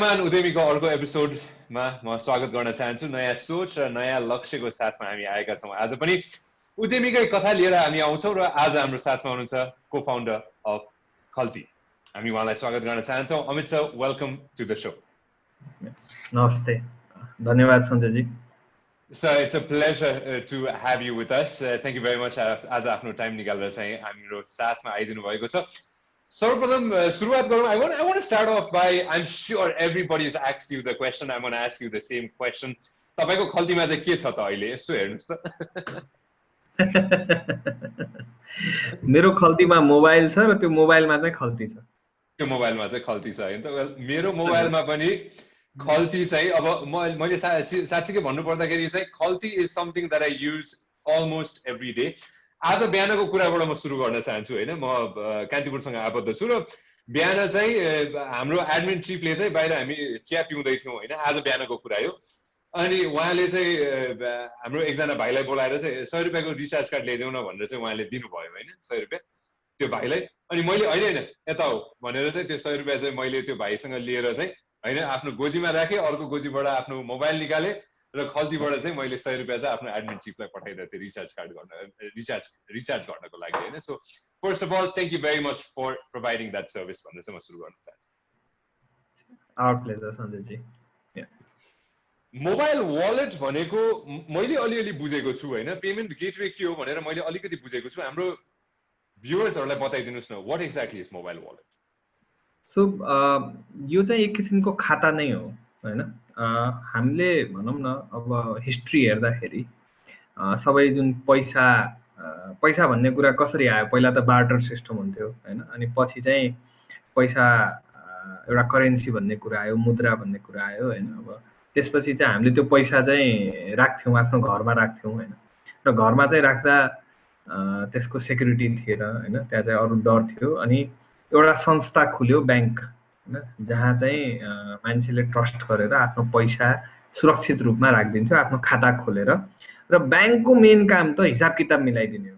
उदयमान उद्यमीको अर्को एपिसोडमा म स्वागत गर्न चाहन्छु। नयाँ सोच र नयाँ लक्ष्यको साथमा हामी आएका छौँ। आज पनि उद्यमीकै कथा लिएर हामी आउँछौँ र आज हाम्रो साथमा हुनुहुन्छ को फाउन्डर अफ खल्ती। हामी उहाँलाई स्वागत गर्न चाहन्छौँ। Amit sir, welcome to the show. नमस्ते, धन्यवाद सञ्जयजी। Sir, it's a pleasure to have you with us. Thank you very much. आज आफ्नो टाइम निकालेर चाहिँ हाम्रो साथमा आइदिनु भएको छ। सर्वप्रथम सुरुवात गरौँ। I want to start off by, I'm sure everybody has asked you the question. I'm going to ask you the same question. तपाईको खल्तीमा चाहिँ के छ त अहिले? यसो हेर्नुस् त। मेरो खल्तीमा मोबाइल छ र त्यो मोबाइलमा चाहिँ खल्ती छ। त्यो मोबाइलमा चाहिँ खल्ती छ हैन त? मेरो मोबाइलमा पनि खल्ती चाहिँ अब मैले साच्चै भन्नु पर्दाखेरि चाहिँ Khalti is something that I use almost every day. आज बिहानको कुराबाट म सुरु गर्न चाहन्छु हैन। म कान्तिपुरसँग आबद्ध छु र बिहान चाहिँ हाम्रो एडमिन चिफले चाहिँ बाहिर हामी चिया पिउँदै थियौँ हैन। आज बिहानको कुरा हो। अनि उहाँले चाहिँ हाम्रो एकजना भाइलाई बोलाएर चाहिँ 100 रुपैयाँको रिचार्ज कार्ड ल्याइदेऊ न भनेर चाहिँ उहाँले दिनुभयो हैन, 100 रुपैयाँ त्यो भाइलाई। अनि मैले हैन यता हो भनेर चाहिँ त्यो 100 रुपैयाँ चाहिँ मैले त्यो भाइसँग लिएर चाहिँ हैन आफ्नो गोजीमा राखेँ, अर्को गोजीबाट आफ्नो मोबाइल निकालेँ र खल्तीबाट चाहिँ मैले 100 रुपैयाँ चाहिँ आफ्नो एडमिन चिफलाई पठाइदिएँ त्यो रिचार्ज कार्ड गर्न रिचार्ज गर्नको लागि हैन। So first of all thank you very much for providing that service भनेर चाहिँ म सुरु गर्न चाहन्छु। Our pleasure Sanjay ji. Mobile wallet भनेको मैले अलिअलि बुझेको छु हैन। पेमेन्ट गेटवे के हो भनेर मैले अलिकति बुझेको छु। हाम्रो भ्युअर्सहरूलाई बताइदिनुस् न, what exactly is mobile wallet? So यो चाहिँ एक किसिमको खाता नै हो हैन। हामीले भनौँ न अब हिस्ट्री हेर्दाखेरि सबै जुन पैसा भन्ने कुरा कसरी आयो, पहिला त बार्टर सिस्टम हुन्थ्यो हैन। अनि पछि चाहिँ पैसा एउटा करेन्सी भन्ने कुरा आयो, मुद्रा भन्ने कुरा आयो हैन। अब त्यसपछि चाहिँ हामीले त्यो पैसा चाहिँ राख्थ्यौँ, आफ्नो घरमा राख्थ्यौँ हैन। र घरमा चाहिँ राख्दा त्यसको सेक्युरिटी थिएन हैन, त्यहाँ चाहिँ अरू डर थियो। अनि एउटा संस्था खुल्यो ब्याङ्क हैन, जहाँ चाहिँ मान्छेले ट्रस्ट गरेर आफ्नो पैसा सुरक्षित रूपमा राखिदिन्थ्यो आफ्नो खाता खोलेर। र ब्याङ्कको मेन काम त हिसाब किताब मिलाइदिने हो।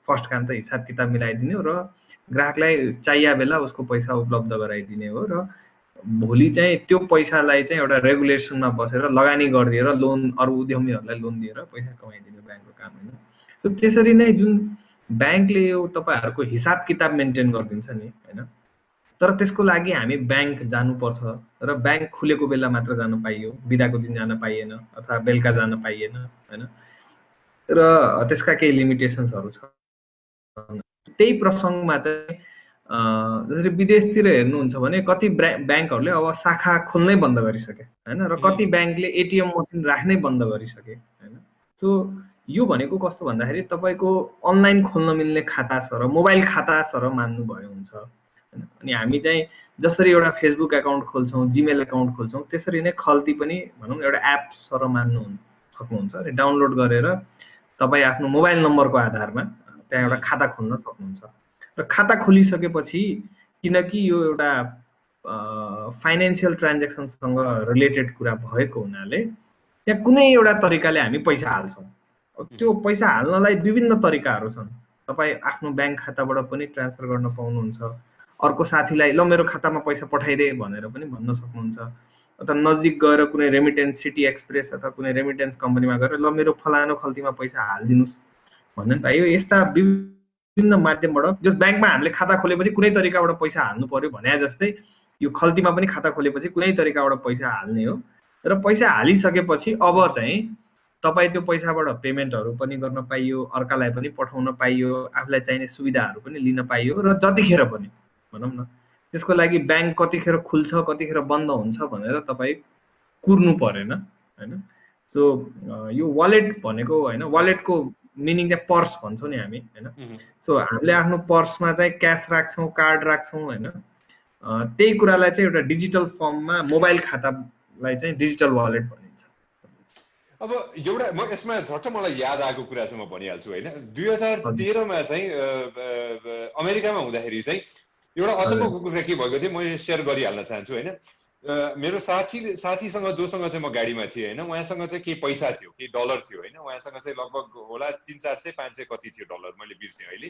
फर्स्ट काम त हिसाब किताब मिलाइदिने हो र ग्राहकलाई चाहिए बेला उसको पैसा उपलब्ध गराइदिने हो। र भोलि चाहिँ त्यो पैसालाई चाहिँ एउटा रेगुलेसनमा बसेर लगानी गरिदिएर लोन अरू उद्यमीहरूलाई लोन दिएर पैसा कमाइदिने ब्याङ्कको काम हैन। सो त्यसरी नै जुन ब्याङ्कले यो तपाईहरुको हिसाब किताब मेन्टेन गरिदिन्छ नि हैन। तर त्यसको लागि हामी ब्याङ्क जानुपर्छ र ब्याङ्क खुलेको बेला मात्र जान पाइयो, बिदाको दिन जान पाइएन अथवा बेलुका जान पाइएन हैन। र त्यसका केही लिमिटेसन्सहरु छ। त्यही प्रसंगमा चाहिँ जसरी विदेशतिर हेर्नुहुन्छ भने कति ब्याङ्कहरुले अब शाखा खोल्नै बन्द गरिसके हैन। र कति ब्याङ्कले एटीएम मसिन राख्नै बन्द गरिसके हैन। सो यो भनेको कस्तो भन्दाखेरि तपाईको अनलाइन खोल्न मिल्ने खाता छ र मोबाइल खाता सर मान्नु भयो हुन्छ हैन। अनि हामी चाहिँ जसरी एउटा फेसबुक अकाउन्ट खोल्छौं, जीमेल अकाउन्ट खोल्छौं, त्यसरी नै खल्ती पनि भनौं एउटा एप सर मान्नु सक्नुहुन्छ। अनि डाउनलोड गरेर तपाई आफ्नो मोबाइल नम्बरको आधारमा त्यहाँ एउटा खाता खोल्न सक्नुहुन्छ। र खाता खोलिसकेपछि किनकि यो एउटा फाइनान्शियल ट्रान्ज्याक्सनसँग रिलेटेड कुरा भएको हुनाले त्यहाँ कुनै एउटा तरिकाले हामी पैसा हाल्छौं। त्यो पैसा हाल्नलाई विभिन्न तरिकाहरू छन्। तपाई आफ्नो ब्याङ्क खाताबाट पनि ट्रान्सफर गर्न पाउनुहुन्छ, अर्को साथीलाई ल मेरो खातामा पैसा पठाइदे भनेर पनि भन्न सक्नुहुन्छ, अथवा नजिक गएर कुनै रेमिटेन्स सिटी एक्सप्रेस अथवा कुनै रेमिटेन्स कम्पनीमा गएर ल मेरो फलानो खल्तीमा पैसा हाल्दिनुस् भन्ने पाइयो। यस्ता विभिन्न माध्यमबाट जस ब्याङ्कमा हामीले खाता खोलेपछि कुनै तरिकाबाट पैसा हाल्नु पर्यो भने जस्तै यो खल्तीमा पनि खाता खोलेपछि कुनै तरिकाबाट पैसा हाल्ने हो। र पैसा हालिसकेपछि अब चाहिँ तपाई त्यो पैसाबाट पेमेन्टहरु पनि गर्न पाइयो, अर्कालाई पनि पठाउन पाइयो, आफुलाई चाहिने सुविधाहरु पनि लिन पाइयो। र जतिखेर पनि भनौं न त्यसको लागि ब्याङ्क कतिखेर खुल्छ कतिखेर बन्द हुन्छ भनेर तपाई कुर्नु परेन हैन। सो यो वालेट भनेको हैन, वालेटको मिनिङ चाहिँ पर्स भन्छौं नि हामी हैन। सो हामीले आफ्नो पर्समा चाहिँ क्याश राख्छौं, कार्ड राख्छौं हैन। त्यही कुरालाई चाहिँ एउटा डिजिटल फर्ममा मोबाइल खातालाई चाहिँ डिजिटल वालेट भनिन्छ। अब एउटा म यसमा झट्ट मलाई याद आएको कुरा चाहिँ म भनिहाल्छु हैन। 2013 मा चाहिँ अमेरिकामा हुँदाखेरि चाहिँ एउटा अचम्मको कुरा के भएको थियो म शेयर गरिहाल्न चाहन्छु हैन। मेरो साथीसँग जोसँग चाहिँ म गाडीमा थिएँ हैन, उहाँसँग चाहिँ केही पैसा थियो, केही डलर थियो हैन। उहाँसँग चाहिँ लगभग होला 300-400 500 कति थियो डलर, मैले बिर्सेँ अहिले।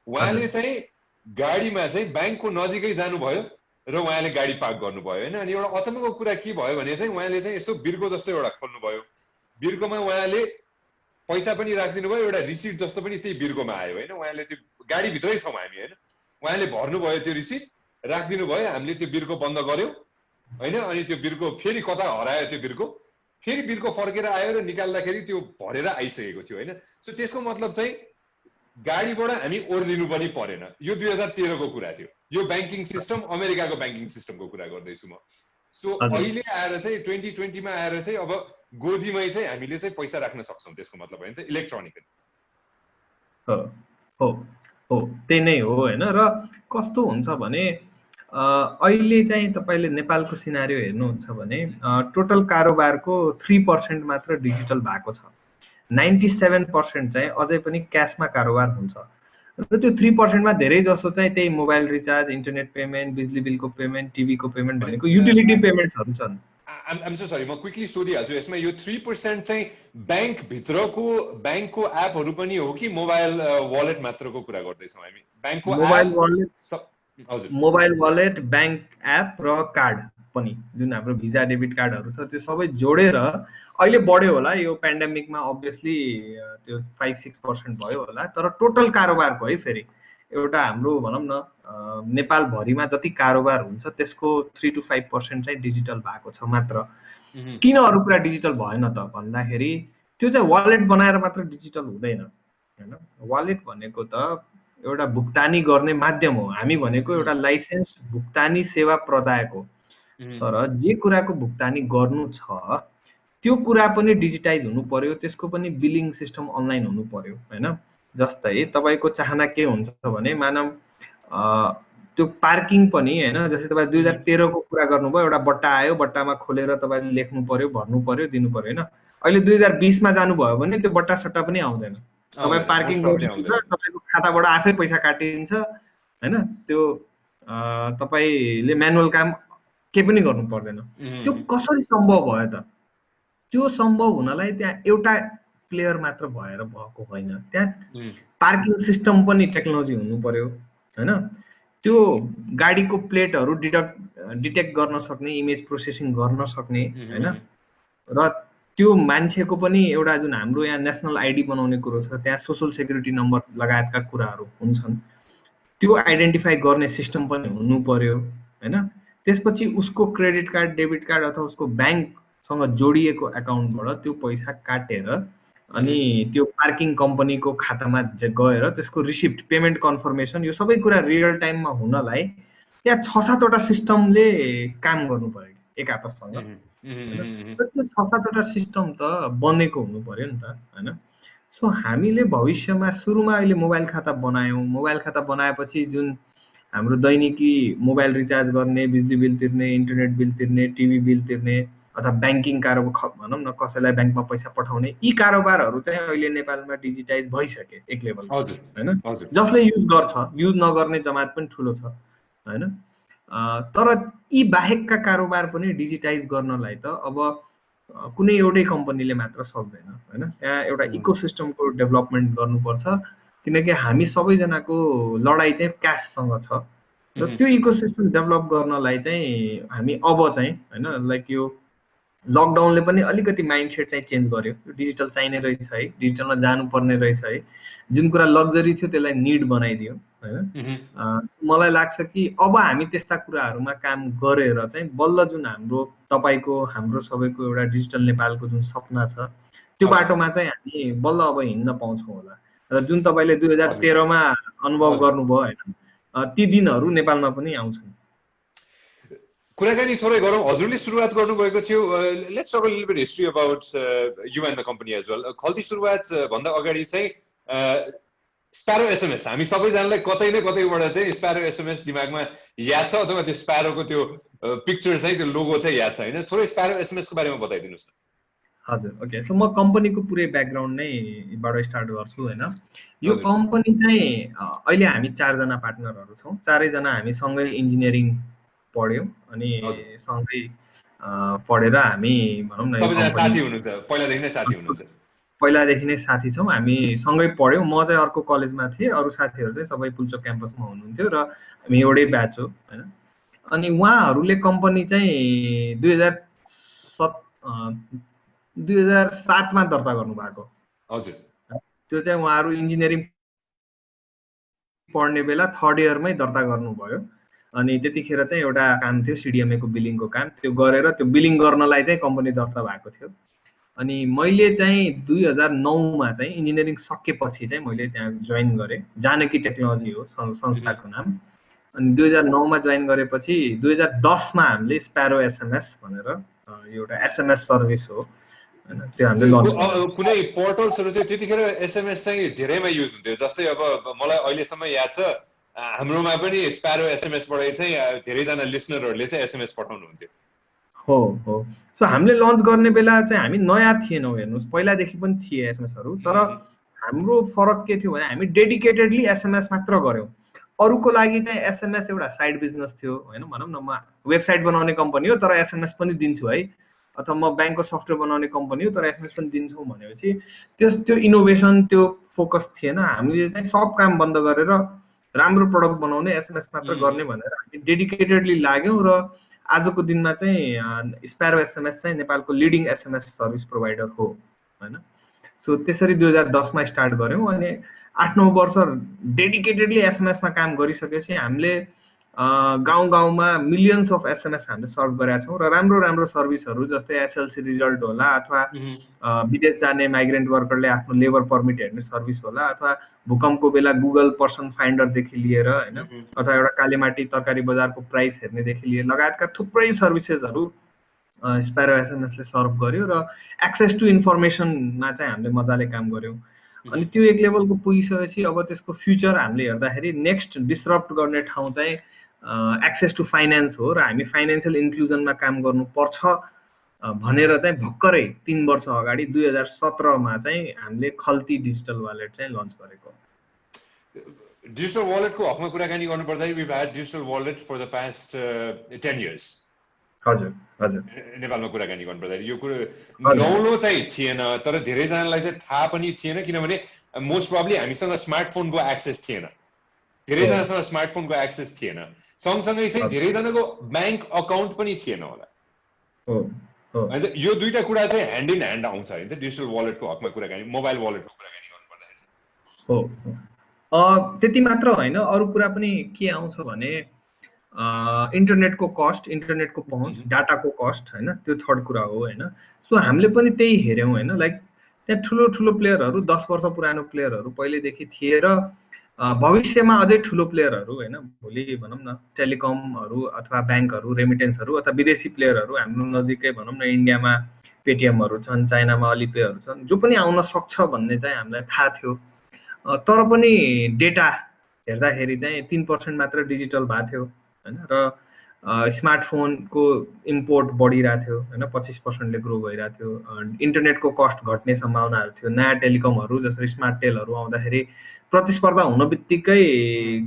उहाँले चाहिँ गाडीमा चाहिँ ब्याङ्कको नजिकै जानुभयो र उहाँले गाडी पार्क गर्नुभयो होइन। अनि एउटा अचम्मको कुरा के भयो भने चाहिँ उहाँले चाहिँ यस्तो बिर्को जस्तो एउटा खोल्नुभयो, बिर्कोमा उहाँले पैसा पनि राखिदिनु भयो, एउटा रिसिट जस्तो पनि त्यही बिर्कोमा आयो होइन। उहाँले त्यो गाडीभित्रै छौँ हामी होइन, उहाँले भर्नुभयो त्यो रिसिट राखिदिनु भयो, हामीले त्यो बिर्को बन्द गऱ्यौँ होइन। अनि त्यो बिर्को फेरि कता हरायो त्यो बिर्को, फेरि बिर्को फर्केर आयो र निकाल्दाखेरि त्यो भरेर आइसकेको थियो होइन। सो त्यसको मतलब चाहिँ गाडीबाट हामी ओर्लिनु पनि परेन। यो 2013 को कुरा थियो। यो ब्याङ्किङ सिस्टम अमेरिकाको ब्याङ्किङ सिस्टमको कुरा गर्दैछु म। सो अहिले आएर चाहिँ 2020 मा आएर चाहिँ अब गोजीमै चाहिँ हामीले चाहिँ पैसा राख्न सक्छौँ, त्यसको मतलब होइन त इलेक्ट्रोनिकली। हो हो त्यही नै हो होइन। र कस्तो हुन्छ भने अहिले चाहिँ तपाईँले नेपालको सिनारियो हेर्नुहुन्छ भने टोटल कारोबारको 3% मात्र डिजिटल भएको छ, 97% चाहिँ अझै पनि क्यासमा कारोबार हुन्छ। र त्यो 3% मा धेरै जसो चाहिँ त्यही मोबाइल रिचार्ज, इन्टरनेट पेमेन्ट, बिजुली बिलको पेमेन्ट, टिभीको पेमेन्ट भनेको युटिलिटी पेमेन्ट्सहरू छन्। आइम सो सरी, म क्विकली सोधिहाल्छु यसमा, यो 3% चाहिँ ब्याङ्कको एपहरू पनि हो कि मोबाइल वालेट मात्रको कुरा गर्दैछौँ हामी? ब्याङ्कको मोबाइल वालेट, ब्याङ्क एप र कार्ड पनि, जुन हाम्रो भिजा डेबिट कार्डहरू छ त्यो सबै जोडेर अहिले बढ्यो होला। यो पेन्डेमिकमा अभियसली त्यो 5-6% भयो होला, तर टोटल कारोबारको है फेरि एउटा हाम्रो भनौँ न नेपालभरिमा जति कारोबार हुन्छ त्यसको 3 to 5% चाहिँ डिजिटल भएको छ मात्र। किन अरू कुरा डिजिटल भएन त भन्दाखेरि त्यो चाहिँ वालेट बनाएर मात्र डिजिटल हुँदैन होइन। वालेट भनेको त एउटा भुक्तानी गर्ने माध्यम हो, हामी भनेको एउटा लाइसेन्स भुक्तानी सेवा प्रदायक हो। तर जे कुराको भुक्तानी गर्नु छ त्यो कुरा पनि डिजिटाइज हुनु पर्यो, त्यसको पनि बिलिङ सिस्टम अनलाइन हुनु पर्यो होइन। जस्तै तपाईँको चाहना के हुन्छ भने मानव त्यो पार्किङ पनि होइन, जस्तै तपाईँ 2013 को कुरा गर्नुभयो, एउटा बट्टा आयो, बट्टामा खोलेर तपाईँले लेख्नु पर्यो, भर्नु पर्यो, दिनु पर्यो होइन। अहिले 2020 मा जानुभयो भने त्यो बट्टा सट्टा पनि आउँदैन, तपाईँ पार्किङ गर्नुहुन्छ, तपाईँको खाताबाट आफै पैसा काटिन्छ होइन। त्यो तपाईँले म्यानुअल काम केही पनि गर्नु पर्दैन। त्यो कसरी सम्भव भयो त? त्यो सम्भव हुनलाई त्यहाँ एउटा प्लेयर मात्र भएर भएको होइन, त्यहाँ पार्किङ सिस्टम पनि टेक्नोलोजी हुनु पर्यो होइन। त्यो गाडीको प्लेटहरू डिटेक्ट गर्न सक्ने, इमेज प्रोसेसिङ गर्न सक्ने होइन। र त्यो मान्छेको पनि एउटा जुन हाम्रो यहाँ नेसनल आइडी बनाउने कुरो छ, त्यहाँ सोसल सेक्युरिटी नम्बर लगायतका कुराहरू हुन्छन्, त्यो आइडेन्टिफाई गर्ने सिस्टम पनि हुनु पर्यो होइन। त्यसपछि उसको क्रेडिट कार्ड, डेबिट कार्ड अथवा उसको ब्याङ्कसँग जोडिएको एकाउन्टबाट त्यो पैसा काटेर अनि त्यो पार्किङ कम्पनीको खातामा गएर त्यसको रिसिप्ट, पेमेन्ट कन्फर्मेसन, यो सबै कुरा रियल टाइममा हुनलाई त्यहाँ 6-7 वटा सिस्टमले काम गर्नु पर्यो एक आपससँग। त्यो 6-7 वटा सिस्टम त बनेको हुनु पर्यो नि त होइन। सो हामीले भविष्यमा सुरुमा अहिले मोबाइल खाता बनायौँ, मोबाइल खाता बनाएपछि जुन हाम्रो दैनिकी मोबाइल रिचार्ज गर्ने, बिजुली बिल तिर्ने, इन्टरनेट बिल तिर्ने, टिभी बिल तिर्ने अथवा ब्याङ्किङ कारोबार भनौँ न, कसैलाई ब्याङ्कमा पैसा पठाउने, यी कारोबारहरू चाहिँ अहिले नेपालमा डिजिटाइज भइसके एक लेभल होइन। जसले युज गर्छ, युज नगर्ने जमात पनि ठुलो छ होइन। तर यी बाहेकका कारोबार पनि डिजिटाइज गर्नलाई त अब कुनै एउटै कम्पनीले मात्र सक्दैन होइन। त्यहाँ एउटा इकोसिस्टमको डेभलपमेन्ट गर्नुपर्छ, किनकि हामी सबैजनाको लडाइँ चाहिँ क्याससँग छ। र त्यो इकोसिस्टम डेभलप गर्नलाई चाहिँ हामी अब चाहिँ होइन, लाइक यो लकडाउनले पनि अलिकति माइन्डसेट चाहिँ चेन्ज गर्यो। डिजिटल चाहिने रहेछ है, डिजिटलमा जानुपर्ने रहेछ है, जुन कुरा लग्जरी थियो त्यसलाई निड बनाइदियो होइन। मलाई लाग्छ कि अब हामी त्यस्ता कुराहरूमा काम गरेर चाहिँ बल्ल जुन हाम्रो तपाईँको हाम्रो सबैको एउटा डिजिटल नेपालको जुन सपना छ त्यो बाटोमा चाहिँ हामी बल्ल अब हिँड्न पाउँछौँ होला। र जुन तपाईँले 2013 मा अनुभव गर्नुभयो होइन, ती दिनहरू नेपालमा पनि आउँछन्। कुराकानी थोरै गरौँ। हजुरले सुरुवात गर्नुभएको थियो, let's talk a little bit history about you and the company as well. Khalti सुरुवात भन्दा अगाडि चाहिँ स्प्यारो एसएमएस, हामी सबैजनालाई कतै न कतैबाट चाहिँ स्प्यारो एसएमएस दिमागमा याद छ, अथवा त्यो स्प्यारोको त्यो पिक्चर चाहिँ, त्यो लोगो चाहिँ याद छ होइन। थोरै स्प्यारो एसएमएसको बारेमा बताइदिनुहोस् न। हजुर, ओके। सो म कम्पनीको पुरै ब्याकग्राउन्ड नैबाट स्टार्ट गर्छु होइन। यो कम्पनी चाहिँ अहिले हामी 4 जना पार्टनरहरू छौँ, 4 जना हामी सँगै इन्जिनियरिङ पढ्यौँ अनि सँगै पढेर हामी भनौँ न साथी हुनुहुन्छ, पहिलादेखि नै साथी हुनुहुन्छ? पहिलादेखि नै साथी छौँ, हामी सँगै पढ्यौँ। म चाहिँ अर्को कलेजमा थिएँ, अरू साथीहरू चाहिँ सबै पुल्चोक क्याम्पसमा हुनुहुन्थ्यो र हामी एउटै ब्याच हो होइन। अनि उहाँहरूले कम्पनी चाहिँ 2007 मा दर्ता गर्नु भएको। हजुर, त्यो चाहिँ उहाँहरू इन्जिनियरिङ पढ्ने बेला 3rd इयरमै दर्ता गर्नुभयो। अनि त्यतिखेर चाहिँ एउटा काम थियो CDMA को बिलिङको काम, त्यो गरेर त्यो बिलिङ गर्नलाई चाहिँ कम्पनी दर्ता भएको थियो। अनि मैले चाहिँ 2009 मा चाहिँ इन्जिनियरिङ सकेपछि चाहिँ मैले त्यहाँ जोइन गरेँ। जानकी टेक्नोलोजी हो संस्थाको नाम। अनि 2009 मा जोइन गरेपछि 2010 मा हामीले स्प्यारो SMS भनेर एउटा SMS सर्भिस हो हैन, त्यो हामीले लन्च गर्यौं। कुनै पोर्टल्सहरु चाहिँ त्यतिखेर SMS चाहिँ धेरैमा युज हुन्थ्यो। जस्तै अब मलाई अहिलेसम्म याद छ हाम्रोमा पनि स्प्यारो SMS बाटै चाहिँ धेरैजना लिसनरहरूले चाहिँ SMS पठाउनु हुन्थ्यो। हो। सो हामीले लन्च गर्ने बेला चाहिँ हामी नयाँ थिएनौँ, हेर्नुस् पहिलादेखि पनि थिए एसएमएसहरु, तर हाम्रो फरक के थियो भने हामी डेडिकेटेडली एसएमएस मात्र गर्यौं। अरूको लागि चाहिँ एसएमएस एउटा साइड बिजनेस थियो हैन, भनौं न म वेबसाइट बनाउने कम्पनी हो तर एसएमएस पनि दिन्छु है, अथवा म बैंकको सफ्टवेयर बनाउने कम्पनी हो तर एसएमएस पनि दिन्छु भनेपछि त्यो इनोभेसन त्यो फोकस थिएन। हामीले चाहिँ सब काम बन्द गरेर राम्रो प्रोडक्ट बनाउने एसएमएस मात्र गर्ने भनेर हामी डेडिकेटेडली लाग्यौं र आजको दिनमा चाहिँ स्प्यारो एसएमएस चाहिँ नेपालको लिडिङ एसएमएस सर्भिस प्रोभाइडर हो हैन। सो त्यसरी 2010 मा स्टार्ट गर्यौं अनि 8-9 वर्ष डेडिकेटेडली एसएमएस मा काम गरिसकेपछि हामीले गाउँ-गाउँमा मिलियन्स अफ एसएमएस हामीले सर्भ गरेका छौं र राम्रो सर्भिसहरु जस्तै एसएलसी रिजल्ट होला अथवा विदेश जाने माइग्रेन्ट वर्करले आफ्नो लेबर पर्मिट हेर्ने सर्भिस होला अथवा भूकम्पको बेला गुगल पर्सन फाइन्डर देखि लिएर हैन, अथवा एउटा कालीमाटी तरकारी बजारको प्राइस हेर्ने देखि लिएर लगायतका थुप्रै सर्भिसेसहरु स्प्यारो एसएमएसले सर्भ गर्यो र एक्सेस टु इन्फर्मेसनमा चाहिँ हामीले मजाले काम गर्यौं। अनि त्यो एक लेभलको पुगिसकेपछि अब त्यसको फ्युचर हामीले हेर्दाखेरि नेक्स्ट डिस्रप्ट गर्ने ठाउँ चाहिँ एक्सेस टु फाइनान्स हो र हामी फाइनान्शियल इन्क्लुजनमा काम गर्नुपर्छ भनेर चाहिँ भर्खरै 3 वर्ष अगाडि 2017 मा चाहिँ हामीले खल्ती डिजिटल वालेट चाहिँ लन्च गरेको। डिजिटल वालेटको हकमा कुराकानी गर्नुपर्दाखेरि we've had digital wallet for the past 10 years. हजुर नेपालमा कुराकानी गर्नुपर्दाखेरि यो कुरो नौलो चाहिँ थिएन, तर धेरैजनालाई चाहिँ थाहा पनि थिएन किनभने मोस्ट प्रोबब्ली हामीसँग स्मार्टफोनको एक्सेस थिएन, धेरैजनासँग स्मार्टफोनको एक्सेस थिएन, सँगसँगै चाहिँ धेरैजनाको ब्याङ्क अकाउन्ट पनि थिएन होला। यो दुईटा कुरा चाहिँ ह्यान्ड इन ह्यान्ड आउँछ हैन त डिजिटल वालेटको हकमा कुराकानी, मोबाइल वालेटको कुराकानी गर्नुपर्दाखेरि। त्यति मात्र होइन, अरु कुरा पनि के आउँछ भने इन्टरनेटको कस्ट, इन्टरनेटको पहुँच, डाटाको कस्ट हैन, त्यो थर्ड कुरा हो हैन। सो हामीले पनि त्यही हेर्यौं हैन, लाइक त्यहाँ ठुलो प्लेयरहरु 10 वर्ष पुरानो प्लेयरहरु पहिलेदेखि थिए र भविष्यमा अझै ठुलो प्लेयरहरु हैन, भोलि भनौं न टेलिकमहरु अथवा बैंकहरु, रेमिटेन्सहरु अथवा विदेशी प्लेयरहरु हाम्रो नजिकै भनौं न इन्डियामा पेटीएमहरु छन्, चाइनामा अलिपेहरु छन्, जो पनि आउन सक्छ भन्ने चाहिँ हामीलाई थाहा थियो। तर पनि डेटा हेर्दाखेरि चाहिँ 3% मात्र डिजिटल भएको थियो हैन, र स्मार्टफोनको इम्पोर्ट बढिरहेको थियो हैन, 25% ले ग्रो भइरहेको थियो, इन्टरनेटको कस्ट घट्ने सम्भावनाहरु थियो, नयाँ टेलिकमहरु जसरी स्मार्ट टेलहरु आउँदाखेरि प्रतिस्पर्धा हुन बित्तिकै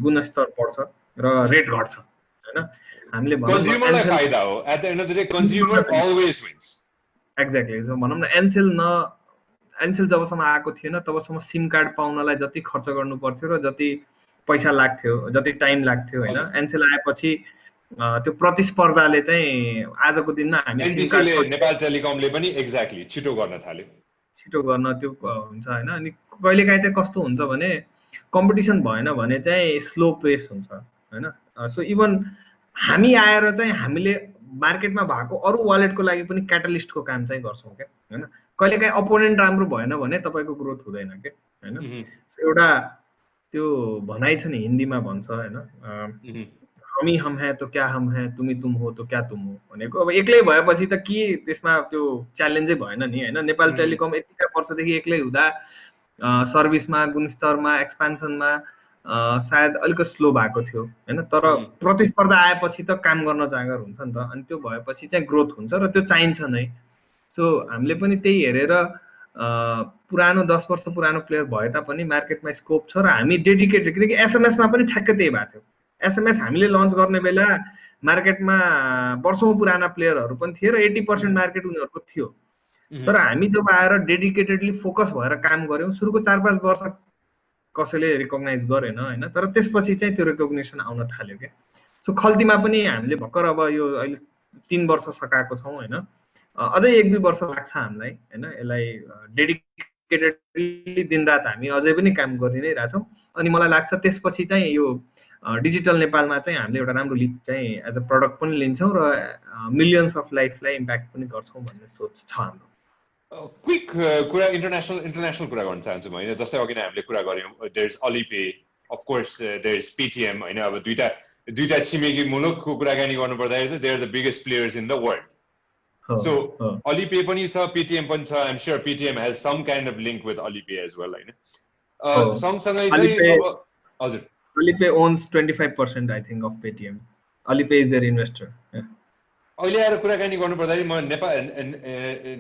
गुणस्तर बढ्छ र रेट घट्छ हैन। हामीले कन्ज्युमरलाई फाइदा हो, at the end of the day consumer always wins. Exactly. So भनौं न एनसेल जबसम्म आएको थिएन तबसम्म सिम कार्ड पाउनलाई जति खर्च गर्नु पर्थ्यो र जति पैसा लाग्थ्यो, जति टाइम लाग्थ्यो हैन, एनसेल आएपछि त्यो प्रतिस्पर्धाले चाहिँ आजको दिनमा हामी नेपाल टेलिकमले पनि एक्ज्याक्टली छिटो गर्न थाल्यो, छिटो गर्न त्यो हुन्छ हैन। अनि कहिलेकाहीँ चाहिँ कस्तो हुन्छ भने कम्पिटिसन भएन भने चाहिँ स्लो पेस हुन्छ हैन। सो इभन हामी आएर चाहिँ हामीले मार्केटमा भएको अरु वालेटको लागि पनि क्याटलिस्टको काम चाहिँ गर्छौं के हैन। कहिलेकाहीँ अपोनेन्ट राम्रो भएन भने तपाईको ग्रोथ हुँदैन के हैन। एउटा त्यो भनाइ छ नि, हिन्दीमा भन्छ हैन, हामी हम हैं तो क्या हम हैं, तुम हो तो क्या तुम हो भनेको। अब एक्लै भएपछि त के त्यसमा त्यो च्यालेन्जै भएन नि हैन। नेपाल टेलिकम यतिका वर्षदेखि एक्लै हुँदा सर्भिसमा, गुणस्तरमा, एक्सपान्सनमा सायद अलिक स्लो भएको थियो हैन, तर प्रतिस्पर्धा आएपछि त काम गर्न जागर हुन्छ नि त, अनि त्यो भएपछि चाहिँ ग्रोथ हुन्छ र त्यो चाहिन्छ नै। सो हामीले पनि त्यही हेरेर पुरानो 10 वर्ष पुरानो प्लेयर भए तापनि मार्केटमा स्कोप छ र हामी डेडिकेटेड, किनकि एसएमएसमा पनि ठ्याक्कै त्यही भएको थियो। एसएमएस हामीले लन्च गर्ने बेला मार्केटमा वर्षौं पुराना प्लेयरहरु पनि थिए र 80% मार्केट उनीहरुको थियो, तर हामी जब आएर डेडिकेटेडली फोकस भएर काम गर्यौं, सुरुको 4-5 वर्ष कसैले रिकग्नाइज गरेन हैन, तर त्यसपछि चाहिँ त्यो रिकग्निसन आउन थाल्यो के। सो खल्तीमा पनि हामीले भर्खर अब यो अहिले 3 वर्ष सकाएको छौँ होइन, अझै 1-2 वर्ष लाग्छ हामीलाई होइन, यसलाई डेडिकेटेडली दिनरात हामी अझै पनि काम गरि नै रहेछौँ। अनि मलाई लाग्छ त्यसपछि चाहिँ यो डिजिटल नेपालमा चाहिँ हामीले एउटा राम्रो लिप चाहिँ एज अ प्रडक्ट पनि लिन्छौँ र मिलियन्स अफ लाइफलाई इम्प्याक्ट पनि गर्छौँ भन्ने सोच छ हाम्रो। क्विक कुरा इन्टरनेसनल कुरा गर्न चाहन्छु म होइन, जस्तै अघि नै हामीले कुरा गऱ्यौँ, there is Alipay, of course there is Paytm होइन। अब दुईटा छिमेकी मुलुकको कुराकानी गर्नु पर्दाखेरि चाहिँ they are the biggest players in the world. So Alipay पनि छ, पेटिएम पनि छ। I'm sure Paytm has some kind of link with Alipay as well होइन। सँगसँगै चाहिँ अब हजुर Alipay owns 25% I think of Paytm. Alipay is their investor. अहिले आएर कुराकानी गर्नु पर्दाखेरि म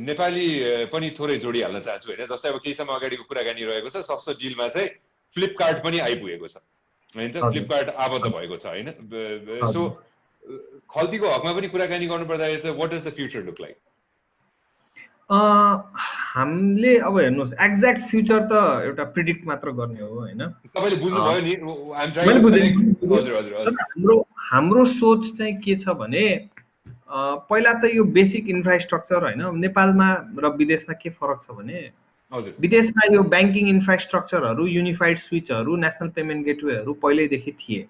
नेपाली पनि थोरै जोडिहाल्न चाहन्छु होइन। जस्तै अब केही समय अगाडिको कुराकानी रहेको छ, सस्तो डिलमा चाहिँ फ्लिपकार्ट पनि आइपुगेको छ होइन, फ्लिपकार्ट आबद्ध भएको छ होइन। सो खल्तीको हकमा पनि कुराकानी गर्नु पर्दाखेरि चाहिँ what is the future look like? हामीले अब हेर्नुहोस् एक्ज्याक्ट फ्युचर त एउटा प्रिडिक्ट मात्र गर्ने हो होइन। तपाईले बुझ्नुभयो नि? मैले बुझेँ। हाम्रो सोच चाहिँ के छ भने पहिला त यो बेसिक इन्फ्रास्ट्रक्चर होइन, नेपालमा र विदेशमा के फरक छ भने विदेशमा यो ब्याङ्किङ इन्फ्रास्ट्रक्चरहरू, युनिफाइड स्विचहरू, नेसनल पेमेन्ट गेटवेहरू पहिल्यैदेखि थिए।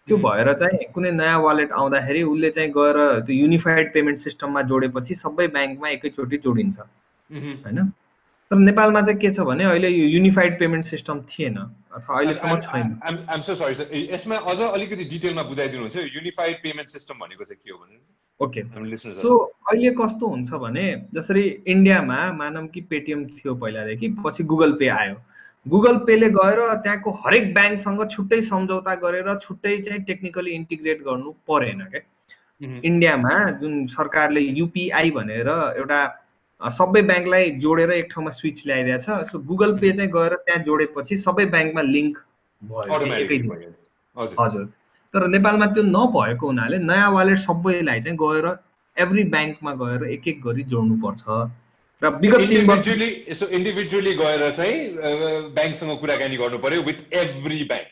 त्यो भएर चाहिँ कुनै नयाँ वालेट आउँदाखेरि उसले चाहिँ गएर त्यो युनिफाइड पेमेन्ट सिस्टममा जोडेपछि सबै ब्याङ्कमा एकैचोटि जोडिन्छ होइन। तर नेपालमा चाहिँ के छ भने अहिले यो युनिफाइड पेमेन्ट सिस्टम थिएन अथवा अहिलेसम्म छैन। आइएम सो सरी सर, यसमा अझ अलिकति डिटेलमा बुझाइदिनुहुन्छ युनिफाइड पेमेन्ट सिस्टम भनेको चाहिँ के हो भने? ओके, सो अहिले कस्तो हुन्छ भने जसरी इन्डियामा मानौँ कि पेटिएम थियो पहिलादेखि, पछि गुगल पे आयो। गुगल पेले गएर त्यहाँको हरेक ब्याङ्कसँग छुट्टै सम्झौता गरेर छुट्टै चाहिँ टेक्निकली इन्टिग्रेट गर्नु परेन क्या। इन्डियामा जुन सरकारले युपिआई भनेर एउटा सबै ब्याङ्कलाई जोडेर एक ठाउँमा स्विच ल्याइदिएको छ। सो गुगल पे चाहिँ गएर त्यहाँ जोडेपछि सबै ब्याङ्कमा लिङ्क भयो। हजुर, तर नेपालमा त्यो नभएको हुनाले नयाँ वालेट सबैलाई चाहिँ गएर एभ्री ब्याङ्कमा गएर एक एक गरी जोड्नु पर्छ र विगत 3 वर्ष इन्डिभिजुअली गएर चाहिँ ब्याङ्कसँग कुराकानी गर्नु पर्यो विथ एभ्री ब्याङ्क।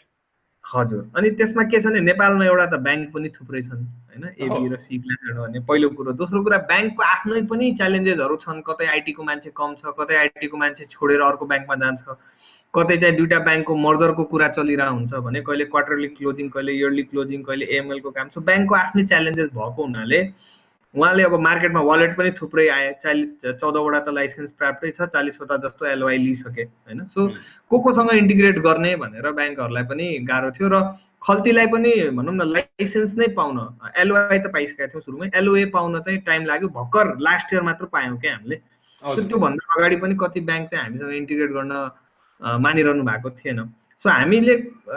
हजुर, अनि त्यसमा के छ भने नेपालमा एउटा त ब्याङ्क पनि थुप्रै छन् होइन, एबी र सी प्लानहरू भन्ने पहिलो कुरो। दोस्रो कुरा ब्याङ्कको आफ्नै पनि च्यालेन्जेसहरू छन्। कतै आइटीको मान्छे कम छ, कतै आइटीको मान्छे छोडेर अर्को ब्याङ्कमा जान्छ, कतै चाहिँ दुईटा ब्याङ्कको मर्जरको कुरा चलिरहेको हुन्छ भने कहिले क्वार्टरली क्लोजिङ, कहिले इयरली क्लोजिङ, कहिले एएमएलको काम। सो ब्याङ्कको आफ्नै च्यालेन्जेस भएको हुनाले उहाँले अब मार्केटमा वालेट पनि थुप्रै आए। 14वटा त लाइसेन्स प्राप्तै छ, 40वटा जस्तो एलओआई लिइसके होइन। सो कोसँग इन्टिग्रेट गर्ने भनेर ब्याङ्कहरूलाई पनि गाह्रो थियो र खल्तीलाई पनि भनौँ न लाइसेन्स नै पाउन, एलओआई त पाइसकेका थियौँ सुरुमै, एलओए पाउन चाहिँ टाइम लाग्यो। भर्खर लास्ट इयर मात्र पायौँ क्या हामीले। त्योभन्दा अगाडि पनि कति ब्याङ्क चाहिँ हामीसँग इन्टिग्रेट गर्न मानिरहनु भएको थिएन। सो हामीले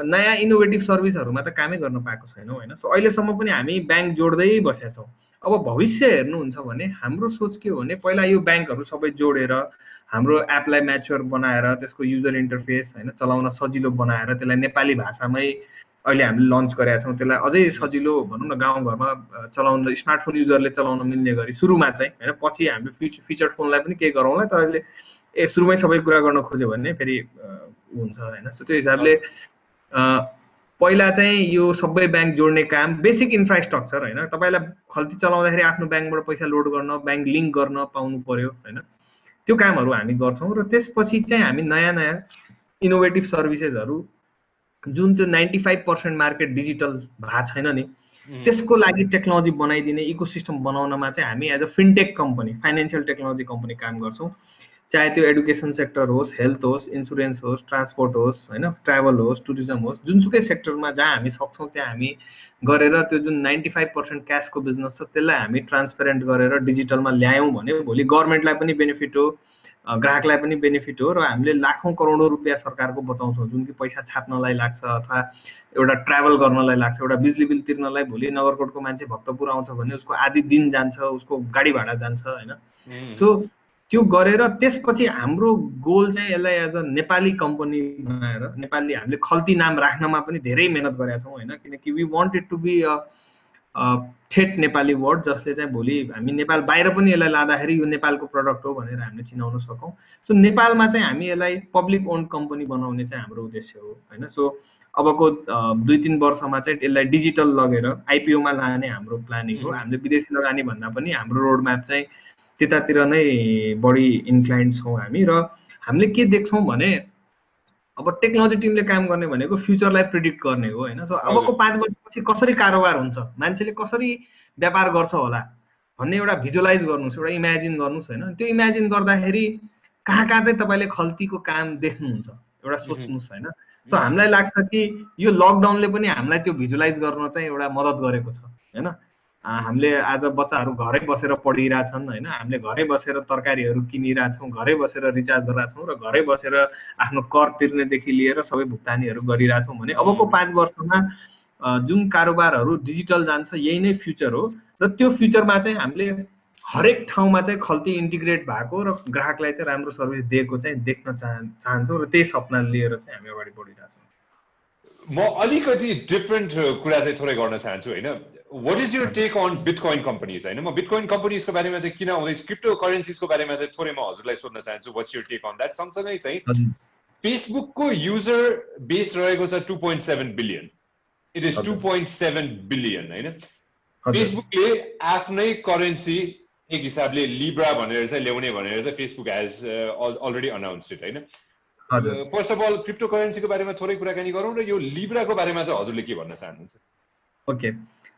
नयाँ इनोभेटिभ सर्भिसहरूमा त कामै गर्न पाएको छैनौँ होइन। सो अहिलेसम्म पनि हामी ब्याङ्क जोड्दै बसेका छौँ। अब भविष्य हेर्नुहुन्छ भने हाम्रो सोच के हो भने पहिला यो ब्याङ्कहरू सबै जोडेर हाम्रो एपलाई म्याच्योर बनाएर त्यसको युजर इन्टरफेस होइन चलाउन सजिलो बनाएर त्यसलाई नेपाली भाषामै अहिले हामीले लन्च गरेका छौँ। त्यसलाई अझै सजिलो भनौँ न गाउँघरमा चलाउन, स्मार्टफोन युजरले चलाउन मिल्ने गरी सुरुमा चाहिँ होइन। पछि हामीले फिचर फोनलाई पनि केही गरौँला, तर अहिले सुरुमै सबै कुरा गर्न खोज्यो भने फेरि हुन्छ होइन। सो त्यो हिसाबले पहिला चाहिँ यो सबै ब्याङ्क जोड्ने काम, बेसिक इन्फ्रास्ट्रक्चर होइन। तपाईँलाई खल्ती चलाउँदाखेरि आफ्नो ब्याङ्कबाट पैसा लोड गर्न, ब्याङ्क लिङ्क गर्न पाउनु पर्यो होइन। त्यो कामहरू हामी गर्छौँ र त्यसपछि चाहिँ हामी नयाँ नयाँ इनोभेटिभ सर्भिसेसहरू जुन त्यो 95% मार्केट डिजिटल भएको छैन नि, त्यसको लागि टेक्नोलोजी बनाइदिने इकोसिस्टम बनाउनमा चाहिँ हामी as a fintech company, financial technology company काम गर्छौँ। चाहे त्यो एडुकेसन सेक्टर होस्, हेल्थ होस्, इन्सुरेन्स होस्, ट्रान्सपोर्ट होस् होइन, ट्राभल होस्, टुरिज्म होस्, जुनसुकै सेक्टरमा जहाँ हामी सक्छौँ त्यहाँ हामी गरेर त्यो जुन 95% क्यासको बिजनेस छ त्यसलाई हामी ट्रान्सपेरेन्ट गरेर डिजिटलमा ल्यायौँ भने भोलि गभर्मेन्टलाई पनि बेनिफिट हो, ग्राहकलाई पनि बेनिफिट हो र हामीले लाखौँ करोडौँ रुपियाँ सरकारको बचाउँछौँ जुन कि पैसा छाप्नलाई लाग्छ अथवा एउटा ट्राभल गर्नलाई लाग्छ। एउटा बिजुली बिल तिर्नलाई भोलि नगरकोटको मान्छे भक्तपुर आउँछ भने उसको आधी दिन जान्छ, उसको गाडी भाडा जान्छ होइन। सो त्यो गरेर त्यसपछि हाम्रो गोल चाहिँ यसलाई एज अ नेपाली कम्पनी बनाएर, नेपाली हामीले खल्ती नाम राख्नमा पनि धेरै मेहनत गरेका छौँ होइन, किनकि we want it to be ठेट नेपाली वर्ड जसले चाहिँ भोलि हामी नेपाल बाहिर पनि यसलाई लाँदाखेरि यो नेपालको प्रडक्ट हो भनेर हामीले चिनाउन सकौँ। सो नेपालमा चाहिँ हामी यसलाई पब्लिक ओन्ड कम्पनी बनाउने चाहिँ हाम्रो उद्देश्य हो होइन। सो अबको 2-3 वर्षमा चाहिँ यसलाई डिजिटल लगेर आइपिओमा लाने हाम्रो प्लानिङ हो। हामीले विदेशी लगानी भन्दा पनि हाम्रो रोड म्याप चाहिँ त्यतातिर नै बढी इन्क्लाइन्ड छौँ हामी। र हामीले के देख्छौँ भने अब टेक्नोलोजी टिमले काम गर्ने भनेको फ्युचरलाई प्रिडिक्ट गर्ने हो होइन। सो अबको 5 वर्षपछि कसरी कारोबार हुन्छ, मान्छेले कसरी व्यापार गर्छ होला भन्ने एउटा भिजुअलाइज गर्नुहोस्, एउटा इमेजिन गर्नुहोस् होइन। त्यो इमेजिन गर्दाखेरि कहाँ कहाँ चाहिँ तपाईँले खल्तीको काम देख्नुहुन्छ एउटा सोच्नुहोस् होइन। सो हामीलाई लाग्छ कि यो लकडाउनले पनि हामीलाई त्यो भिजुअलाइज गर्न चाहिँ एउटा मद्दत गरेको छ होइन। हामीले आज बच्चाहरू घरै बसेर पढिरहेछन् होइन, हामीले घरै बसेर तरकारीहरू किनिरहेछौँ, घरै बसेर रिचार्ज गरिरहेछौँ र घरै बसेर आफ्नो कर तिर्नेदेखि लिएर सबै भुक्तानीहरू गरिरहेछौँ भने अबको 5 वर्षमा जुन कारोबारहरू डिजिटल जान्छ यही नै फ्युचर हो। र त्यो फ्युचरमा चाहिँ हामीले हरेक ठाउँमा चाहिँ खल्ती इन्टिग्रेट भएको र ग्राहकलाई चाहिँ राम्रो सर्भिस दिएको चाहिँ देख्न चाहन्छौँ र त्यही सपना लिएर चाहिँ हामी अगाडि बढिरहेछौँ। म अलिकति डिफरेन्ट कुरा चाहिँ थोरै गर्न चाहन्छु होइन। What is your take on bitcoin companies होइन। म बिटकोइन कम्पनीजको बारेमा चाहिँ किन आउँदैछु, क्रिप्टो करेन्सिजको बारेमा चाहिँ थोरै म हजुरलाई सोध्न चाहन्छु। What's your take on that. सँगसँगै चाहिँ फेसबुकको युजर बेस रहेको छ 2.7 बिलियन, इट इज 2.7 बिलियन होइन। फेसबुकले आफ्नै करेन्सी एक हिसाबले लिब्रा भनेर चाहिँ ल्याउने भनेर चाहिँ Facebook has already announced it होइन। फर्स्ट अफ अल क्रिप्टो करेन्सीको बारेमा थोरै कुराकानी गरौँ र यो लिब्राको बारेमा चाहिँ हजुरले के भन्न चाहनुहुन्छ? ओके,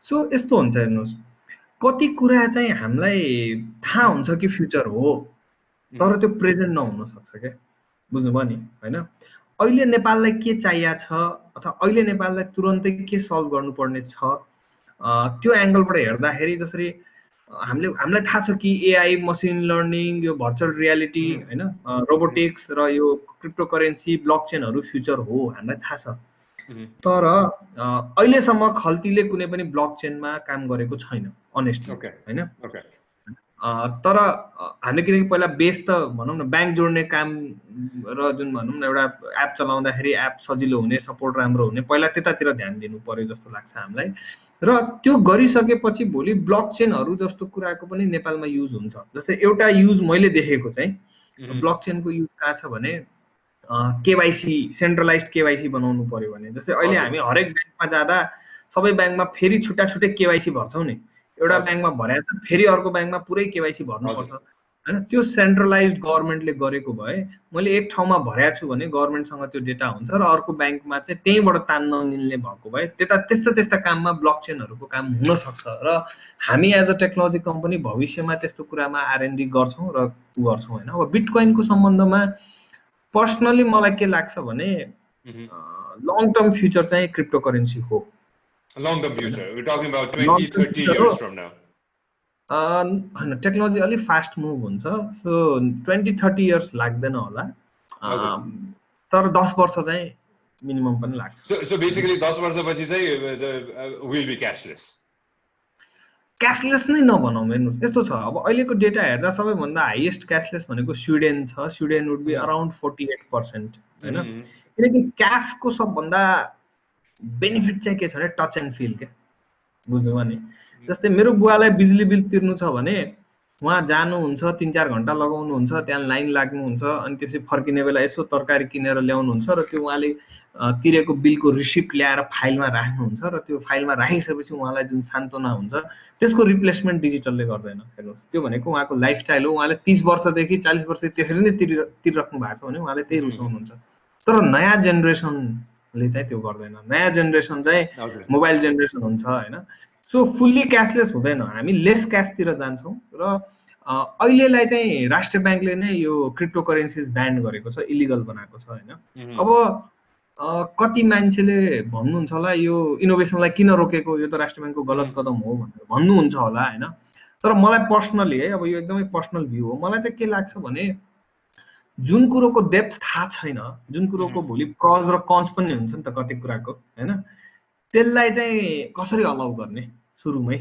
सो यस्तो हुन्छ हेर्नुहोस्, कति कुरा चाहिँ हामीलाई थाहा हुन्छ कि फ्युचर हो तर त्यो प्रेजेन्ट नहुन सक्छ क्या, बुझ्नुभयो नि होइन। अहिले नेपाललाई के चाहिएको छ अथवा अहिले नेपाललाई तुरन्तै के सल्भ गर्नुपर्ने छ त्यो एङ्गलबाट हेर्दाखेरि जसरी हामीलाई थाहा छ कि एआई, मसिन लर्निङ, यो भर्चुअल रियालिटी होइन, रोबोटिक्स र यो क्रिप्टो करेन्सी, ब्लकचेनहरू फ्युचर हो हामीलाई थाहा छ। तर अहिलेसम्म खल्तीले कुनै पनि ब्लकचेनमा काम गरेको छैन अनेस्टली होइन। तर हामीले किनकि पहिला बेस त भनौँ न ब्याङ्क जोड्ने काम र जुन भनौँ न एउटा एप चलाउँदाखेरि एप सजिलो हुने, सपोर्ट राम्रो हुने, पहिला त्यतातिर ध्यान दिनु पर्यो जस्तो लाग्छ हामीलाई। र त्यो गरिसकेपछि भोलि ब्लकचेनहरू जस्तो कुराको पनि नेपालमा युज हुन्छ। जस्तै एउटा युज मैले देखेको चाहिँ ब्लकचेनको युज कहाँ छ भने केवाइसी, सेन्ट्रलाइज्ड केवाइसी बनाउनु पर्यो भने जस्तै अहिले हामी हरेक ब्याङ्कमा जाँदा सबै ब्याङ्कमा फेरि छुट्टा छुट्टै केवाइसी भर्छौँ नि। एउटा ब्याङ्कमा भराएको छ फेरि अर्को ब्याङ्कमा पुरै केवाइसी भर्नुपर्छ होइन। त्यो सेन्ट्रलाइज्ड गभर्मेन्टले गरेको भए मैले एक ठाउँमा भराएको छु भने गभर्मेन्टसँग त्यो डेटा हुन्छ र अर्को ब्याङ्कमा चाहिँ त्यहीँबाट तान्न मिल्ने भएको भए त्यस्ता काममा ब्लकचेनहरूको काम हुन सक्छ। र हामी एज अ टेक्नोलोजी कम्पनी भविष्यमा त्यस्तो कुरामा R&D गर्छौँ र गर्छौँ होइन। अब बिटकोइनको सम्बन्धमा पर्सनली मलाई के लाग्छ भने लङ टर्म फ्युचर चाहिँ क्रिप्टो करेन्सी हो। Long term future, we're talking about 20-30 years from now. Technology अलि फास्ट मुभ हुन्छ, सो 20-30 इयर्स लाग्दैन होला, तर 10 वर्ष चाहिँ मिनिमम पनि लाग्छ। सो बेसिकली 10 वर्षपछि चाहिँ विल बी क्याशलेस। क्याशलेस नै नभनौँ, हेर्नुहोस् यस्तो छ अब अहिलेको डेटा हेर्दा सबैभन्दा हाइएस्ट क्याशलेस भनेको स्विडेन छ। स्विडेन वुड बी अराउन्ड 48% होइन। किनकि क्यासको सबभन्दा बेनिफिट चाहिँ के छ भने टच एन्ड फिल क्या, बुझ्नुभयो नि। जस्तै मेरो बुवालाई बिजुली बिल तिर्नु छ भने उहाँ जानुहुन्छ, 3-4 घन्टा लगाउनुहुन्छ, त्यहाँ लाइन लाग्नुहुन्छ, अनि त्यसपछि फर्किने बेला यसो तरकारी किनेर ल्याउनुहुन्छ र त्यो उहाँले तिरेको बिलको रिसिप्ट ल्याएर फाइलमा राख्नुहुन्छ र त्यो फाइलमा राखिसकेपछि उहाँलाई जुन सान्त्वना हुन्छ त्यसको रिप्लेसमेन्ट डिजिटलले गर्दैन। हेर्नुहोस् त्यो भनेको उहाँको लाइफस्टाइल हो। उहाँले 30 वर्षदेखि 40 वर्ष त्यसरी नै तिरिराख्नु भएको छ भने उहाँले त्यही रुचाउनुहुन्छ। तर नयाँ जेनेरेसनले चाहिँ त्यो गर्दैन। नयाँ जेनेरेसन चाहिँ मोबाइल जेनेरेसन हुन्छ होइन। सो फुल्ली क्यासलेस हुँदैन, हामी लेस क्यासतिर जान्छौँ। र अहिलेलाई चाहिँ राष्ट्रिय ब्याङ्कले नै यो क्रिप्टो करेन्सिज ब्यान गरेको छ, इलिगल बनाएको छ होइन। अब कति मान्छेले भन्नुहुन्छ होला यो इनोभेसनलाई किन रोकेको, यो त राष्ट्रिय ब्याङ्कको गलत कदम हो भनेर भन्नुहुन्छ होला होइन। तर मलाई पर्सनली है, अब यो एकदमै पर्सनल भ्यू हो, मलाई चाहिँ के लाग्छ भने जुन कुरोको डेप्थ थाहा छैन, जुन कुरोको भोलि प्रज र कन्स पनि हुन्छ नि त कति कुराको होइन, त्यसलाई चाहिँ कसरी अलाउ गर्ने सुरुमै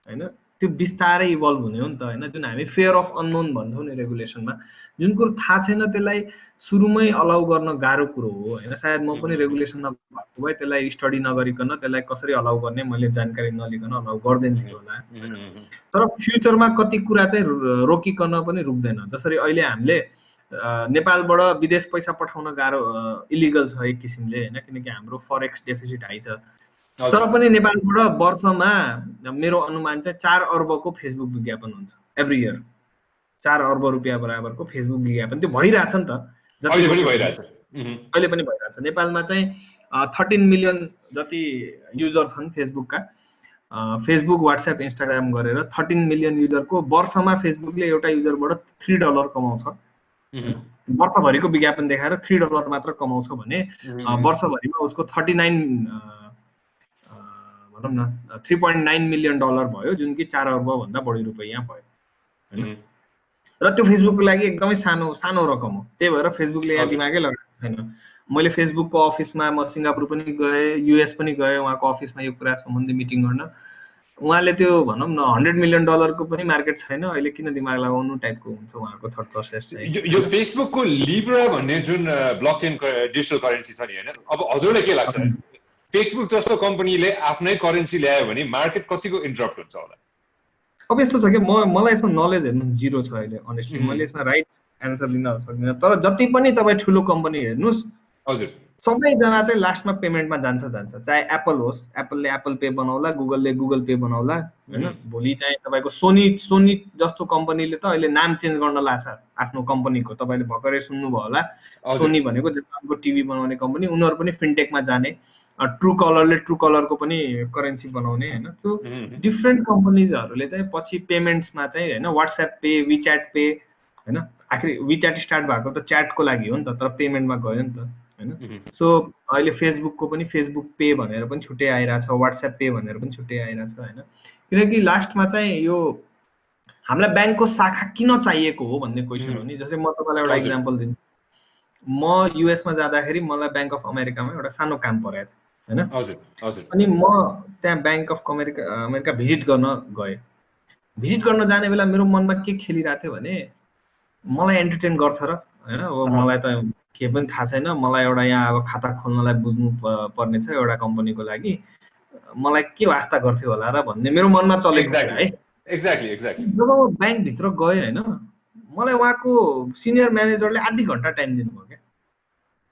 होइन। त्यो बिस्तारै इभल्भ हुने हो नि त होइन। जुन हामी फेयर अफ अननोन भन्छौँ नि रेगुलेसनमा, जुन कुरो थाहा छैन त्यसलाई सुरुमै अलाउ गर्न गाह्रो कुरो हो होइन। सायद म पनि रेगुलेसनमा भएको भए त्यसलाई स्टडी नगरिकन त्यसलाई कसरी अलाउ गर्ने मैले जानकारी नलिकन अलाउ गर्दैन थियो होला। तर फ्युचरमा कति कुरा चाहिँ रोकिकन पनि रुक्दैन। जसरी अहिले हामीले नेपालबाट विदेश पैसा पठाउन गाह्रो इलिगल छ एक किसिमले होइन, किनकि हाम्रो फरेक्स डेफिसिट हाई छ। तर पनि नेपालबाट वर्षमा मेरो अनुमान चाहिँ 4 अर्बको फेसबुक विज्ञापन हुन्छ एभ्री इयर। 4 अर्ब रुपियाँ बराबरको फेसबुक विज्ञापन त्यो भइरहेछ नि त, अहिले पनि भइरहेछ। अहिले पनि भइरहेछ। नेपालमा चाहिँ 13 मिलियन जति युजर छन् फेसबुकका। फेसबुक, व्हाट्सएप, इन्स्टाग्राम गरेर 13 मिलियन युजरको वर्षमा फेसबुकले एउटा युजरबाट $3 कमाउँछ। वर्षभरिको विज्ञापन देखाएर $3 मात्र कमाउँछ भने वर्षभरिमा उसको 3.9 मिलियन डलर भयो, जुन कि 4 अर्ब भन्दा बढी रुपैयाँ भयो होइन। र त्यो फेसबुकको लागि एकदमै सानो रकम हो। त्यही भएर फेसबुकले यहाँ दिमागै लगाएको छैन। मैले फेसबुकको अफिसमा म सिङ्गापुर पनि गएँ, युएस पनि गएँ, उहाँको अफिसमा यो कुरा सम्बन्धी मिटिङ गर्न। उहाँले त्यो भनौँ न $100 मिलियन को पनि मार्केट छैन, अहिले किन दिमाग लगाउनु टाइपको हुन्छ उहाँको थट प्रोसेस चाहिँ। यो फेसबुकको लिब्रा भन्ने जुन ब्लकचेन डिजिटल करेन्सी छ नि होइन, अब हजुरलाई के लाग्छ फेसबुक जस्तो कम्पनीले आफ्नै करेन्सी ल्यायो भने मार्केट कतिको इन्टरप्ट हुन्छ होला? अब यस्तो छ कि मलाई यसमा नलेज हेर्नु जिरो छ अहिले अनेस्टली। मैले यसमा राइट एन्सर दिन सक्दिनँ। तर जति पनि तपाईँ ठुलो कम्पनी हेर्नुहोस्, हजुर, सबैजना चाहिँ लास्टमा पेमेन्टमा जान्छ। चाहे एप्पल होस्, एप्पलले एप्पल पे बनाउला, गुगलले गुगल पे बनाउला होइन। भोलि चाहिँ तपाईँको सोनी जस्तो कम्पनीले त अहिले नाम चेन्ज गर्न लाग्छ आफ्नो कम्पनीको। तपाईँले भर्खरै सुन्नुभयो होला, सोनी भनेको जापानको टिभी बनाउने कम्पनी, उनीहरू पनि फिनटेकमा जाने। ट्रु कलरको पनि करेन्सी बनाउने होइन। त्यो डिफ्रेन्ट कम्पनीजहरूले चाहिँ पछि पेमेन्ट्समा चाहिँ होइन, व्हाट्सएप पे, विच्याट पे होइन। आखिर विच्याट स्टार्ट भएको त च्याटको लागि हो नि त, तर पेमेन्टमा गयो नि त होइन। सो अहिले फेसबुकको पनि फेसबुक पे भनेर पनि छुट्टै आइरहेछ, व्हाट्सएप पे भनेर पनि छुट्टै आइरहेछ होइन। किनकि लास्टमा चाहिँ यो हामीलाई ब्याङ्कको शाखा किन चाहिएको हो भन्ने क्वेसन हो नि। जस्तै म तपाईँलाई एउटा इक्जाम्पल दिन्छु। म युएसमा जाँदाखेरि मलाई ब्याङ्क अफ अमेरिकामा एउटा सानो काम परेको थियो होइन। अनि म त्यहाँ ब्याङ्क अफ अमेरिका भिजिट गर्न गएँ। भिजिट गर्न जाने बेला मेरो मनमा के खेलिरहेको थियो भने मलाई एन्टरटेन गर्छ र होइन। अब मलाई त के पनि थाहा छैन, मलाई एउटा यहाँ अब खाता खोल्नलाई बुझ्नु पर्ने छ एउटा कम्पनीको लागि, मलाई के वास्ता गर्थ्यो होला र भन्ने मेरो मनमा चलेको छ है। एक्ज्याक्टली। जब म ब्याङ्कभित्र गएँ होइन, मलाई उहाँको सिनियर म्यानेजरले आधी घन्टा टाइम दिनुभयो क्या।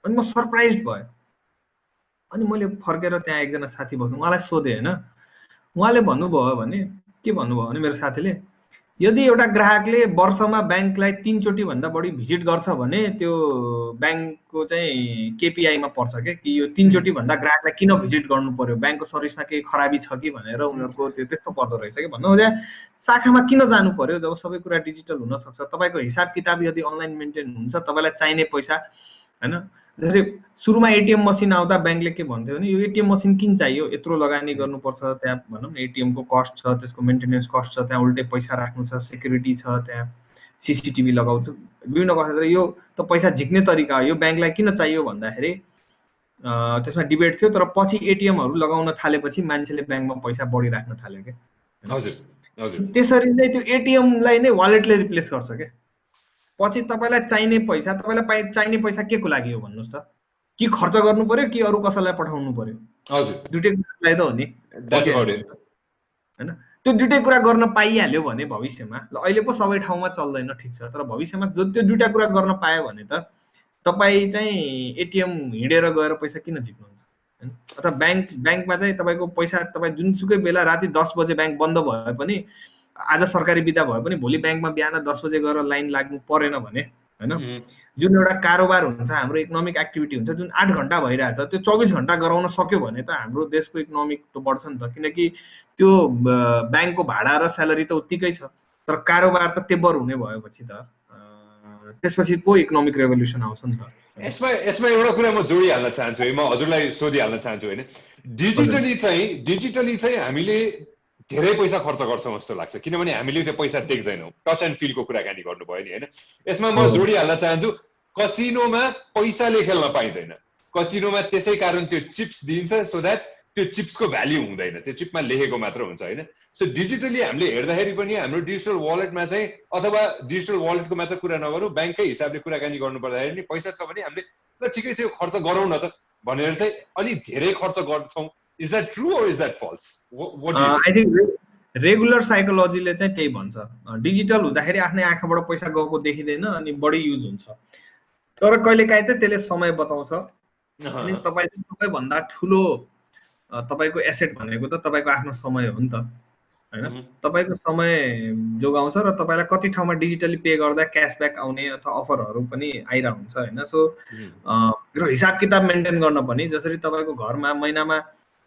अनि म सरप्राइज भएँ। अनि मैले फर्केर त्यहाँ एकजना साथी बस्नु, उहाँलाई सोधेँ होइन। उहाँले भन्नुभयो भने मेरो साथीले, यदि एउटा ग्राहकले वर्षमा ब्याङ्कलाई 3 चोटि भन्दा बढी भिजिट गर्छ भने त्यो ब्याङ्कको चाहिँ केपिआईमा पर्छ क्या, कि यो 3 चोटि भन्दा ग्राहकलाई किन भिजिट गर्नु पर्यो, ब्याङ्कको सर्भिसमा केही खराबी छ कि भनेर उनीहरूको त्यो त्यस्तो पर्दो रहेछ कि। भन्नुहुँदा शाखामा किन जानु पर्यो जब सबै कुरा डिजिटल हुन सक्छ। तपाईँको हिसाब किताब यदि अनलाइन मेन्टेन हुन्छ, तपाईँलाई चाहिने पैसा होइन। जसरी सुरुमा एटिएम मसिन आउँदा ब्याङ्कले के भन्थ्यो भने यो एटिएम मसिन किन चाहियो, यत्रो लगानी गर्नुपर्छ, त्यहाँ भनौँ एटिएमको कस्ट छ, त्यसको मेन्टेनेन्स कस्ट छ, त्यहाँ उल्टै पैसा राख्नु छ, सेक्युरिटी छ, त्यहाँ सिसिटिभी लगाउँथ्यो, विभिन्न कथा। यो त पैसा झिक्ने तरिका हो, यो ब्याङ्कलाई किन चाहियो भन्दाखेरि त्यसमा डिबेट थियो। तर पछि एटिएमहरू लगाउन थालेपछि मान्छेले ब्याङ्कमा पैसा बढी राख्न थाल्यो क्या। त्यसरी नै त्यो एटिएमलाई नै वालेटले रिप्लेस गर्छ क्या। पछि तपाईँलाई चाहिने पैसा के को लागि हो भन्नुहोस् त? कि खर्च गर्नु पर्यो कि अरू कसैलाई पठाउनु पर्यो? दुईटै कुरालाई त हो नि होइन। त्यो दुईटै कुरा गर्न पाइहाल्यो भने भविष्यमा, ल अहिले पो सबै ठाउँमा चल्दैन ठिक छ, तर भविष्यमा जो त्यो दुईटा कुरा गर्न पायो भने त तपाईँ चाहिँ एटिएम हिँडेर गएर पैसा किन झिक्नुहुन्छ होइन। अथवा ब्याङ्कमा चाहिँ तपाईँको पैसा तपाईँ जुनसुकै बेला राति 10 बजे ब्याङ्क बन्द भए पनि, आज सरकारी बिदा भए पनि भोलि ब्याङ्कमा बिहान 10 बजे गएर लाइन लाग्नु परेन भने होइन, जुन एउटा कारोबार हुन्छ, हाम्रो इकोनोमिक एक्टिभिटी हुन्छ, जुन 8 घन्टा भइरहेछ, त्यो 24 घन्टा गराउन सक्यो भने त हाम्रो देशको इकोनोमिक त बढ्छ नि त। किनकि त्यो ब्याङ्कको भाडा र स्यालेरी त उत्तिकै छ, तर कारोबार त तेब्बर हुने भएपछि त त्यसपछि पो इकोनोमिक रेभोल्युसन आउँछ नि त। यसमा एउटा कुरा म जोडिहाल्न चाहन्छु है, म हजुरलाई सोधिहाल्न चाहन्छु होइन। डिजिटली चाहिँ हामीले धेरै पैसा खर्च गर्छौँ जस्तो लाग्छ, किनभने हामीले त्यो पैसा देख्दैनौँ। टच एन्ड फिलको कुराकानी गर्नुभयो नि होइन। यसमा म जोडिहाल्न चाहन्छु, कसिनोमा पैसाले खेल्न पाइँदैन। कसिनोमा त्यसै कारण त्यो चिप्स दिइन्छ सो द्याट त्यो चिप्सको भ्याल्यु हुँदैन, त्यो चिपमा लेखेको मात्र हुन्छ होइन। सो डिजिटली हामीले हेर्दाखेरि पनि हाम्रो डिजिटल वालेटमा चाहिँ, अथवा डिजिटल वालेटको मात्र कुरा नगरौँ, ब्याङ्ककै हिसाबले कुराकानी गर्नु पर्दाखेरि नि पैसा छ भने हामीले ल ठिकै छ यो खर्च गरौँ न त भनेर चाहिँ अलि धेरै खर्च गर्छौँ। Is that true or is that false? I think regular साइकोलोजीले चाहिँ त्यही भन्छ, डिजिटल हुँदाखेरि आफ्नै आँखाबाट पैसा गएको देखिँदैन अनि बढी युज हुन्छ, तर कहिलेकाहीँ चाहिँ त्यसले समय बचाउँछ। अनि तपाईँ चाहिँ सबैभन्दा ठुलो तपाईँको एसेट भनेको त तपाईँको आफ्नो समय हो नि त होइन। तपाईँको समय जोगाउँछ र तपाईँलाई कति ठाउँमा डिजिटली पे गर्दा क्यासब्याक आउने अथवा अफरहरू पनि आइरहेको हुन्छ होइन। सो र हिसाब किताब मेन्टेन गर्न पनि, जसरी तपाईँको घरमा महिनामा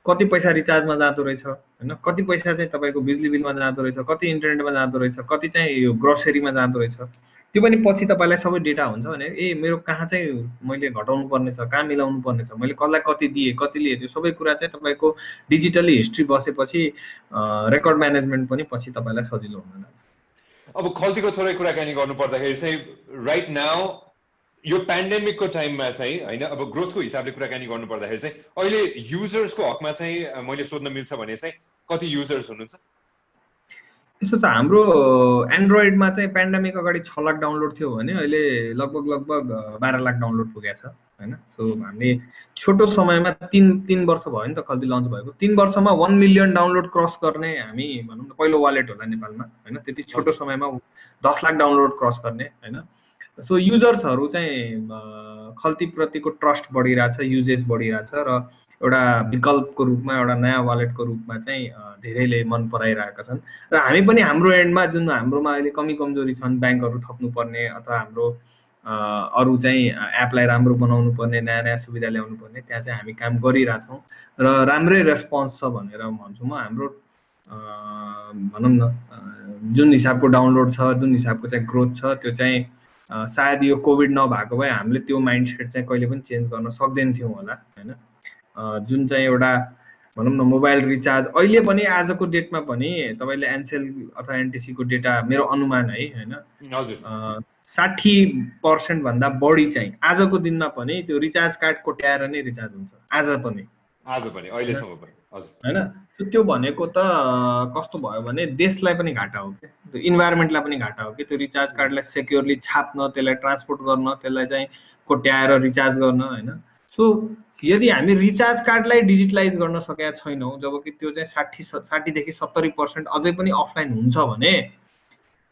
कति पैसा रिचार्जमा जाँदो रहेछ होइन, कति पैसा चाहिँ तपाईँको बिजुली बिलमा जाँदो रहेछ, कति इन्टरनेटमा जाँदो रहेछ, कति चाहिँ यो ग्रोसरीमा जाँदो रहेछ, त्यो पनि पछि तपाईँलाई सबै डेटा हुन्छ भने ए मेरो कहाँ चाहिँ मैले घटाउनु पर्ने छ, कहाँ मिलाउनु पर्ने छ, मैले कसलाई कति दिएँ कति लिएँ, त्यो सबै कुरा चाहिँ तपाईँको डिजिटली हिस्ट्री बसेपछि रेकर्ड म्यानेजमेन्ट पनि पछि तपाईँलाई सजिलो हुन लाग्छ। अब खल्तीको थोरै कुराकानी गर्नु पर्दाखेरि चाहिँ राइट नाउ यो पेन्डेमिकको टाइममा चाहिँ होइन, अब ग्रोथको हिसाबले कुराकानी गर्नु पर्दाखेरि चाहिँ अहिले युजर्सको हकमा चाहिँ मैले सोध्न मिल्छ भने चाहिँ कति युजर्स हुनुहुन्छ? यसो छ, हाम्रो एन्ड्रोइडमा चाहिँ पेन्डेमिक अगाडि 6 लाख डाउनलोड थियो भने अहिले लगभग 12 लाख डाउनलोड पुगेको छ होइन। सो हामीले छोटो समयमा 3 वर्ष भयो नि त खल्ती लन्च भएको, 3 वर्षमा 1 मिलियन डाउनलोड क्रस गर्ने हामी भनौँ न पहिलो वालेट होला नेपालमा होइन। त्यति छोटो समयमा 10 लाख डाउनलोड क्रस गर्ने होइन। सो युजर्सहरू चाहिँ खल्तीप्रतिको ट्रस्ट बढिरहेछ, युजेस बढिरहेछ र एउटा विकल्पको रूपमा, एउटा नयाँ वालेटको रूपमा चाहिँ धेरैले मन पराइरहेका छन्। र हामी पनि हाम्रो एन्डमा जुन हाम्रोमा अहिले कमी कमजोरी छन्, ब्याङ्कहरू थप्नुपर्ने अथवा हाम्रो अरू चाहिँ एपलाई राम्रो बनाउनु पर्ने, नयाँ नयाँ सुविधा ल्याउनु पर्ने, त्यहाँ चाहिँ हामी काम गरिरहेछौँ र राम्रै रेस्पोन्स छ भनेर भन्छु म। हाम्रो भनौँ न जुन हिसाबको डाउनलोड छ, जुन हिसाबको चाहिँ ग्रोथ छ, त्यो चाहिँ सायद यो कोभिड नभएको भए हामीले त्यो माइन्डसेट चाहिँ कहिले पनि चेन्ज गर्न सक्दैन थियौँ होला होइन। जुन चाहिँ एउटा भनौँ न मोबाइल रिचार्ज अहिले पनि आजको डेटमा पनि तपाईँले एनसेल अथवा एनटिसीको डेटा मेरो अनुमान है होइन 60% भन्दा बढी चाहिँ आजको दिनमा पनि त्यो रिचार्ज कार्ड कोट्याएर नै रिचार्ज हुन्छ आज पनि अहिलेसम्म पनि होइन। त्यो भनेको त कस्तो भयो भने देशलाई पनि घाटा हो क्या, त्यो इन्भाइरोमेन्टलाई पनि घाटा हो कि त्यो रिचार्ज कार्डलाई सेक्योरली छाप्न, त्यसलाई ट्रान्सपोर्ट गर्न, त्यसलाई चाहिँ कोट्याएर रिचार्ज गर्न होइन। सो यदि हामी रिचार्ज कार्डलाई डिजिटलाइज गर्न सकेका छैनौँ, जबकि त्यो चाहिँ 60 देखि 70% अझै पनि अफलाइन हुन्छ भने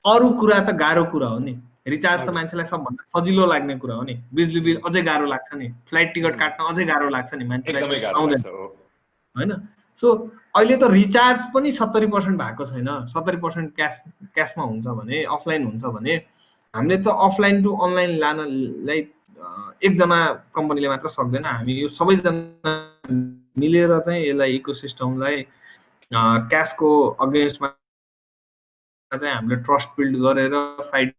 अरू कुरा त गाह्रो कुरा हो नि। रिचार्ज त मान्छेलाई सबभन्दा सजिलो लाग्ने कुरा हो नि, बिजुली बिल अझै गाह्रो लाग्छ नि, फ्लाइट टिकट काट्न अझै गाह्रो लाग्छ नि मान्छेलाई आउँदैन होइन। सो अहिले त रिचार्ज पनि 70% भएको छैन, 70% क्यासमा हुन्छ भने, अफलाइन हुन्छ भने हामीले त अफलाइन टु अनलाइन लानलाई एकजना कम्पनीले मात्र सक्दैन। हामी यो सबैजना मिलेर चाहिँ यसलाई इकोसिस्टमलाई क्यासको अगेन्स्टमा चाहिँ हामीले ट्रस्ट बिल्ड गरेर फाइट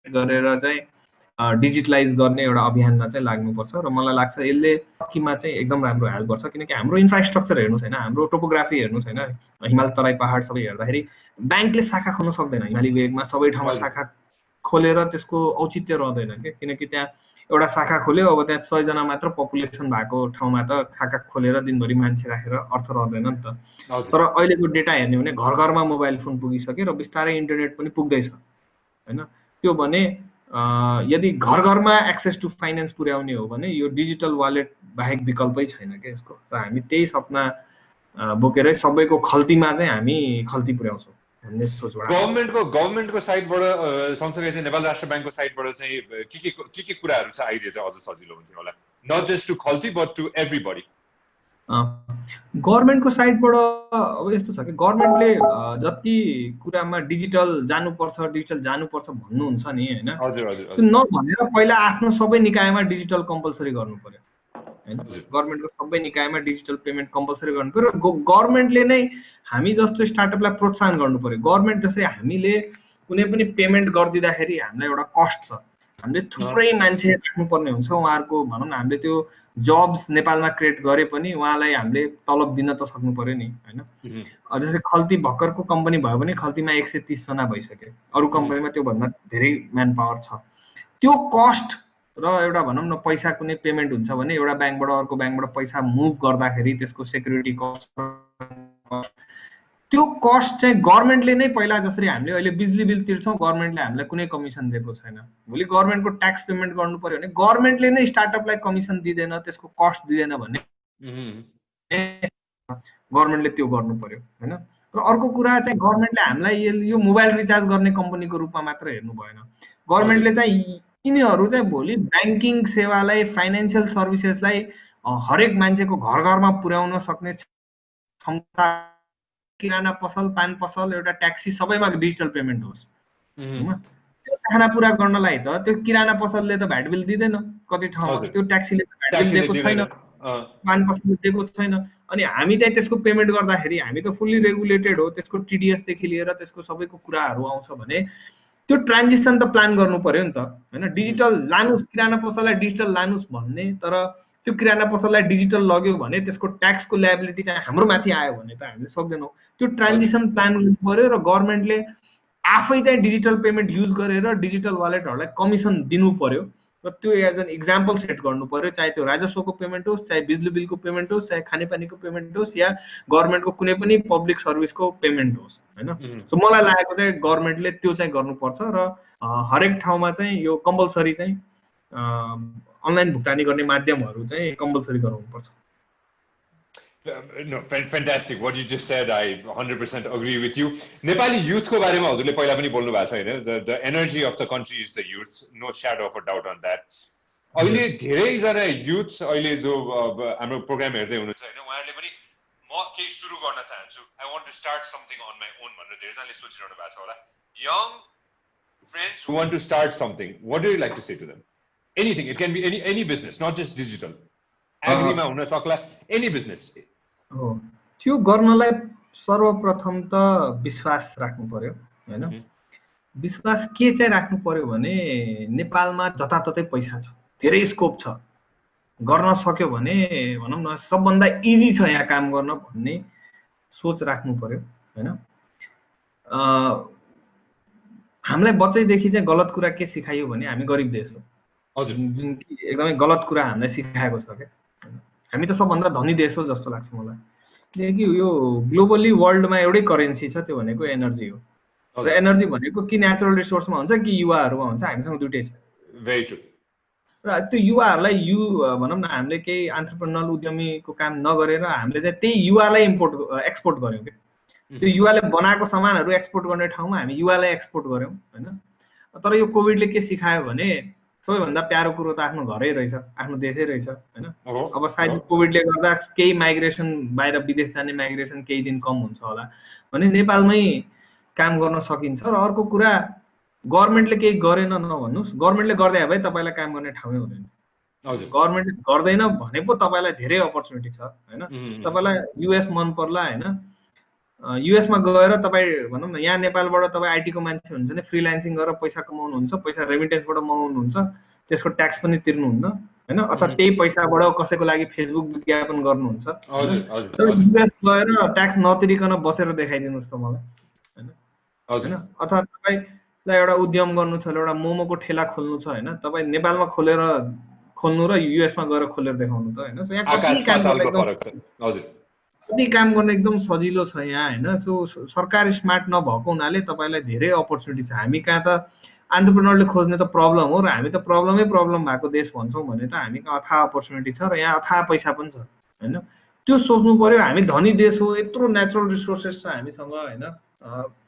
गरेर चाहिँ डिजिटलाइज गर्ने एउटा अभियानमा चाहिँ लाग्नुपर्छ र मलाई लाग्छ यसले टर्कीमा चाहिँ एकदम राम्रो हेल्प गर्छ। किनकि हाम्रो इन्फ्रास्ट्रक्चर हेर्नुहोस् होइन, हाम्रो टोपोग्राफी हेर्नुहोस् होइन, हिमाल तराई पहाड सबै हेर्दाखेरि ब्याङ्कले शाखा खोल्न सक्दैन हिमाली वेगमा सबै ठाउँमा शाखा खोलेर त्यसको औचित्य रहँदैन क्या। किनकि त्यहाँ एउटा शाखा खोल्यो, अब त्यहाँ 100 जना मात्र पपुलेसन भएको ठाउँमा त शाखा खोलेर दिनभरि मान्छे राखेर अर्थ रहँदैन नि त। तर अहिलेको डेटा हेर्ने भने घर घरमा मोबाइल फोन पुगिसक्यो र बिस्तारै इन्टरनेट पनि पुग्दैछ होइन। त्यो भने यदि घर घरमा एक्सेस टु फाइनेन्स पुर्याउने हो भने यो डिजिटल वालेट बाहेक विकल्पै छैन क्या यसको। र हामी त्यही सपना बोकेरै सबैको खल्तीमा चाहिँ हामी खल्ती पुर्याउँछौँ भन्ने सोचबाट गभर्नमेन्टको साइडबाट सँगसँगै चाहिँ नेपाल राष्ट्र ब्याङ्कको साइडबाट चाहिँ के कुराहरू छ आइडिया चाहिँ अझ सजिलो हुन्थ्यो होला, not just to Khalti but to everybody? गभर्नमेन्टको साइडबाट अब यस्तो छ कि गभर्नमेन्टले जति कुरामा डिजिटल जानुपर्छ भन्नुहुन्छ नि होइन, त्यो नभनेर पहिला आफ्नो सबै निकायमा डिजिटल कम्पलसरी गर्नु पर्यो होइन। गभर्नमेन्टको सबै निकायमा डिजिटल पेमेन्ट कम्पलसरी गर्नु पर्यो र गभर्नमेन्टले नै हामी जस्तो स्टार्टअपलाई प्रोत्साहन गर्नु पर्यो। गभर्नमेन्ट जसरी हामीले कुनै पनि पेमेन्ट गरिदिँदाखेरि हामीलाई एउटा कस्ट छ, हामीले थुप्रै मान्छे राख्नुपर्ने हुन्छ, उहाँहरूको भनौँ न हामीले त्यो जब्स नेपालमा क्रिएट गरे पनि उहाँलाई हामीले तलब दिन त सक्नु पर्यो नि होइन। जस्तै खल्ती भर्खरको कम्पनी भयो भने खल्तीमा 130 जना भइसक्यो, अरू कम्पनीमा त्योभन्दा धेरै म्यान पावर छ। त्यो कस्ट र एउटा भनौँ न पैसा कुनै पेमेन्ट हुन्छ भने एउटा ब्याङ्कबाट अर्को ब्याङ्कबाट पैसा मुभ गर्दाखेरि त्यसको सेक्युरिटी कस्ट, त्यो कस्ट चाहिँ गभर्मेन्टले नै पहिला जसरी हामीले अहिले बिजुली बिल तिर्छौँ गभर्मेन्टले हामीलाई कुनै कमिसन दिएको छैन, भोलि गभर्मेन्टको ट्याक्स पेमेन्ट गर्नु पर्यो भने गभर्मेन्टले नै स्टार्टअपलाई कमिसन दिँदैन, त्यसको कस्ट दिँदैन भने गभर्मेन्टले त्यो गर्नु पर्यो होइन। र अर्को कुरा चाहिँ गभर्मेन्टले हामीलाई यो मोबाइल रिचार्ज गर्ने कम्पनीको रूपमा मात्र हेर्नु भएन, गभर्मेन्टले चाहिँ यिनीहरू चाहिँ भोलि ब्याङ्किङ सेवालाई फाइनेन्सियल सर्भिसेसलाई हरेक मान्छेको घर घरमा पुर्याउन सक्ने क्षमता, किराना पसल, पान पसल, एउटा ट्याक्सी सबैमा डिजिटल पेमेन्ट होस्। त्यो चाहना पुरा गर्नलाई त त्यो किराना पसलले त भ्याट बिल दिँदैन कति ठाउँमा, त्यो ट्याक्सीले त भ्याट बिल दिएको छैन, पान पसलले दिएको छैन। अनि हामी चाहिँ त्यसको पेमेन्ट गर्दाखेरि हामी त फुल्ली रेगुलेटेड हो, त्यसको टिडिएसदेखि लिएर त्यसको सबैको कुराहरू आउँछ भने त्यो ट्रान्जिसन त प्लान गर्नु पर्यो नि त होइन। डिजिटल लानुस्, किराना पसललाई डिजिटल लानुस् भन्ने, तर त्यो किराना पसललाई डिजिटल लग्यो भने त्यसको ट्याक्सको लायबिलिटी चाहिँ हाम्रो माथि आयो भने त हामीले सक्दैनौँ। त्यो ट्रान्जिसन प्लान गर्नु पर्यो र गभर्मेन्टले आफै चाहिँ डिजिटल पेमेन्ट युज गरेर डिजिटल वालेटहरूलाई कमिसन दिनु पर्यो र त्यो एज एन इक्जाम्पल सेट गर्नु पर्यो, चाहे त्यो राजस्वको पेमेन्ट होस्, चाहे बिजुली बिलको पेमेन्ट होस्, चाहे खानेपानीको पेमेन्ट होस्, या गभर्मेन्टको कुनै पनि पब्लिक सर्भिसको पेमेन्ट होस् होइन। सो मलाई लागेको चाहिँ गभर्मेन्टले त्यो चाहिँ गर्नुपर्छ र हरेक ठाउँमा चाहिँ यो कम्पलसरी चाहिँ अनलाइन भुक्तानी गर्ने माध्यमहरू चाहिँ कम्पलसरी गराउनुपर्छ। No, fantastic. What you just said, I 100% agree with you. Nepali youth को बारेमा हजुरले पहिला पनि बोल्नु भएको छ हैन, the energy of the country is the youth, no shadow of a doubt on that. अहिले धेरै जना youth अहिले जो हाम्रो प्रोग्राम हेर्दै हुनुहुन्छ हैन, उहाँहरुले पनि म केही सुरु गर्न चाहन्छु, I want to start something on my own भनेर धेरै जनाले सोचिरहनु भएको छ होला। Young friends who want to start something, what do you like to say to them? Anything, it can be any business, not just digital. Agri मा हुन सक्ला, any business. त्यो गर्नलाई सर्वप्रथम त विश्वास राख्नु पर्यो हैन। विश्वास के चाहिँ राख्नु पर्यो भने नेपालमा जताततै पैसा छ, धेरै स्कोप छ, गर्न सक्यो भने भनौँ न सबभन्दा इजी छ यहाँ काम गर्न भन्ने सोच राख्नु पर्यो हैन। हामीलाई बच्चैदेखि चाहिँ गलत कुरा के सिकाइयो भने हामी गरिब देश हो हजुर, जुन एकदमै गलत कुरा हामीलाई सिकाएको छ के। हामी त सबभन्दा धनी देश हो जस्तो लाग्छ मलाई, किनकि यो ग्लोबली वर्ल्डमा एउटै करेन्सी छ, त्यो भनेको एनर्जी हो। र एनर्जी भनेको कि नेचुरल रिसोर्समा हुन्छ कि युवाहरूमा हुन्छ, हामीसँग दुइटै छ। Very true. र त्यो युवाहरूलाई भनौँ न हामीले केही एन्टरप्रेन्योरल उद्यमीको काम नगरेर हामीले चाहिँ त्यही युवालाई एक्सपोर्ट गर्यौँ कि, त्यो युवाले बनाएको सामानहरू एक्सपोर्ट गर्ने ठाउँमा हामी युवालाई एक्सपोर्ट गर्यौँ हैन। तर यो कोभिडले के सिकायो भने सबैभन्दा प्यारो कुरो त आफ्नो घरै रहेछ, आफ्नो देशै रहेछ हैन। अब सायद कोभिडले गर्दा केही माइग्रेसन, बाहिर विदेश जाने माइग्रेसन केही दिन कम हुन्छ होला भने नेपालमै काम गर्न सकिन्छ। र अर्को कुरा गभर्मेन्टले केही गरेन नभन्नुस्, गभर्मेन्टले गर्दै भए तपाईलाई काम गर्ने ठाउँै हुँदैन। हजुर, गभर्मेन्टले गर्दैन भने पो तपाईलाई धेरै अपर्च्युनिटी छ हैन। तपाईलाई युएस मन पर्ला हैन, युएस मा गएर तपाईँ भनौँ न यहाँ नेपालबाट तपाईँ आइटी को मान्छे हुन्छ भने फ्रिल्यान्सिङ गरेर पैसा कमाउनुहुन्छ, पैसा रेमिटेन्सबाट मगाउनुहुन्छ, त्यसको ट्याक्स पनि तिर्नुहुन्न हैन, अथवा त्यही पैसाबाट कसैको लागि फेसबुक विज्ञापन गर्नुहुन्छ। तर युएस गएर ट्याक्स नतिरिकन बसेर देखाइदिनुस् त मलाई हैन। हैन, अथवा तपाईलाई एउटा उद्यम गर्नु छ, एउटा मोमोको ठेला खोल्नु छ हैन, तपाईँ नेपालमा खोल्नु र युएस मा गएर खोलेर देखाउनु त हैन। यहाँ कति काम गर्न एकदम सजिलो छ यहाँ हैन। सो सरकार स्मार्ट नभएको हुनाले तपाईलाई धेरै अपर्च्युनिटी छ। हामी कहाँ त एन्टरप्रेन्योरले खोज्ने त प्रब्लम हो र हामी त प्रब्लमै प्रब्लम भएको देश भन्छौँ भने त हामी कहाँ अथाह अपर्च्युनिटी छ र यहाँ अथाह पैसा पनि छ हैन। त्यो सोच्नु पर्यो। हामी धनी देश हो, यत्रो नेचुरल रिसोर्सेस छ हामीसँग हैन,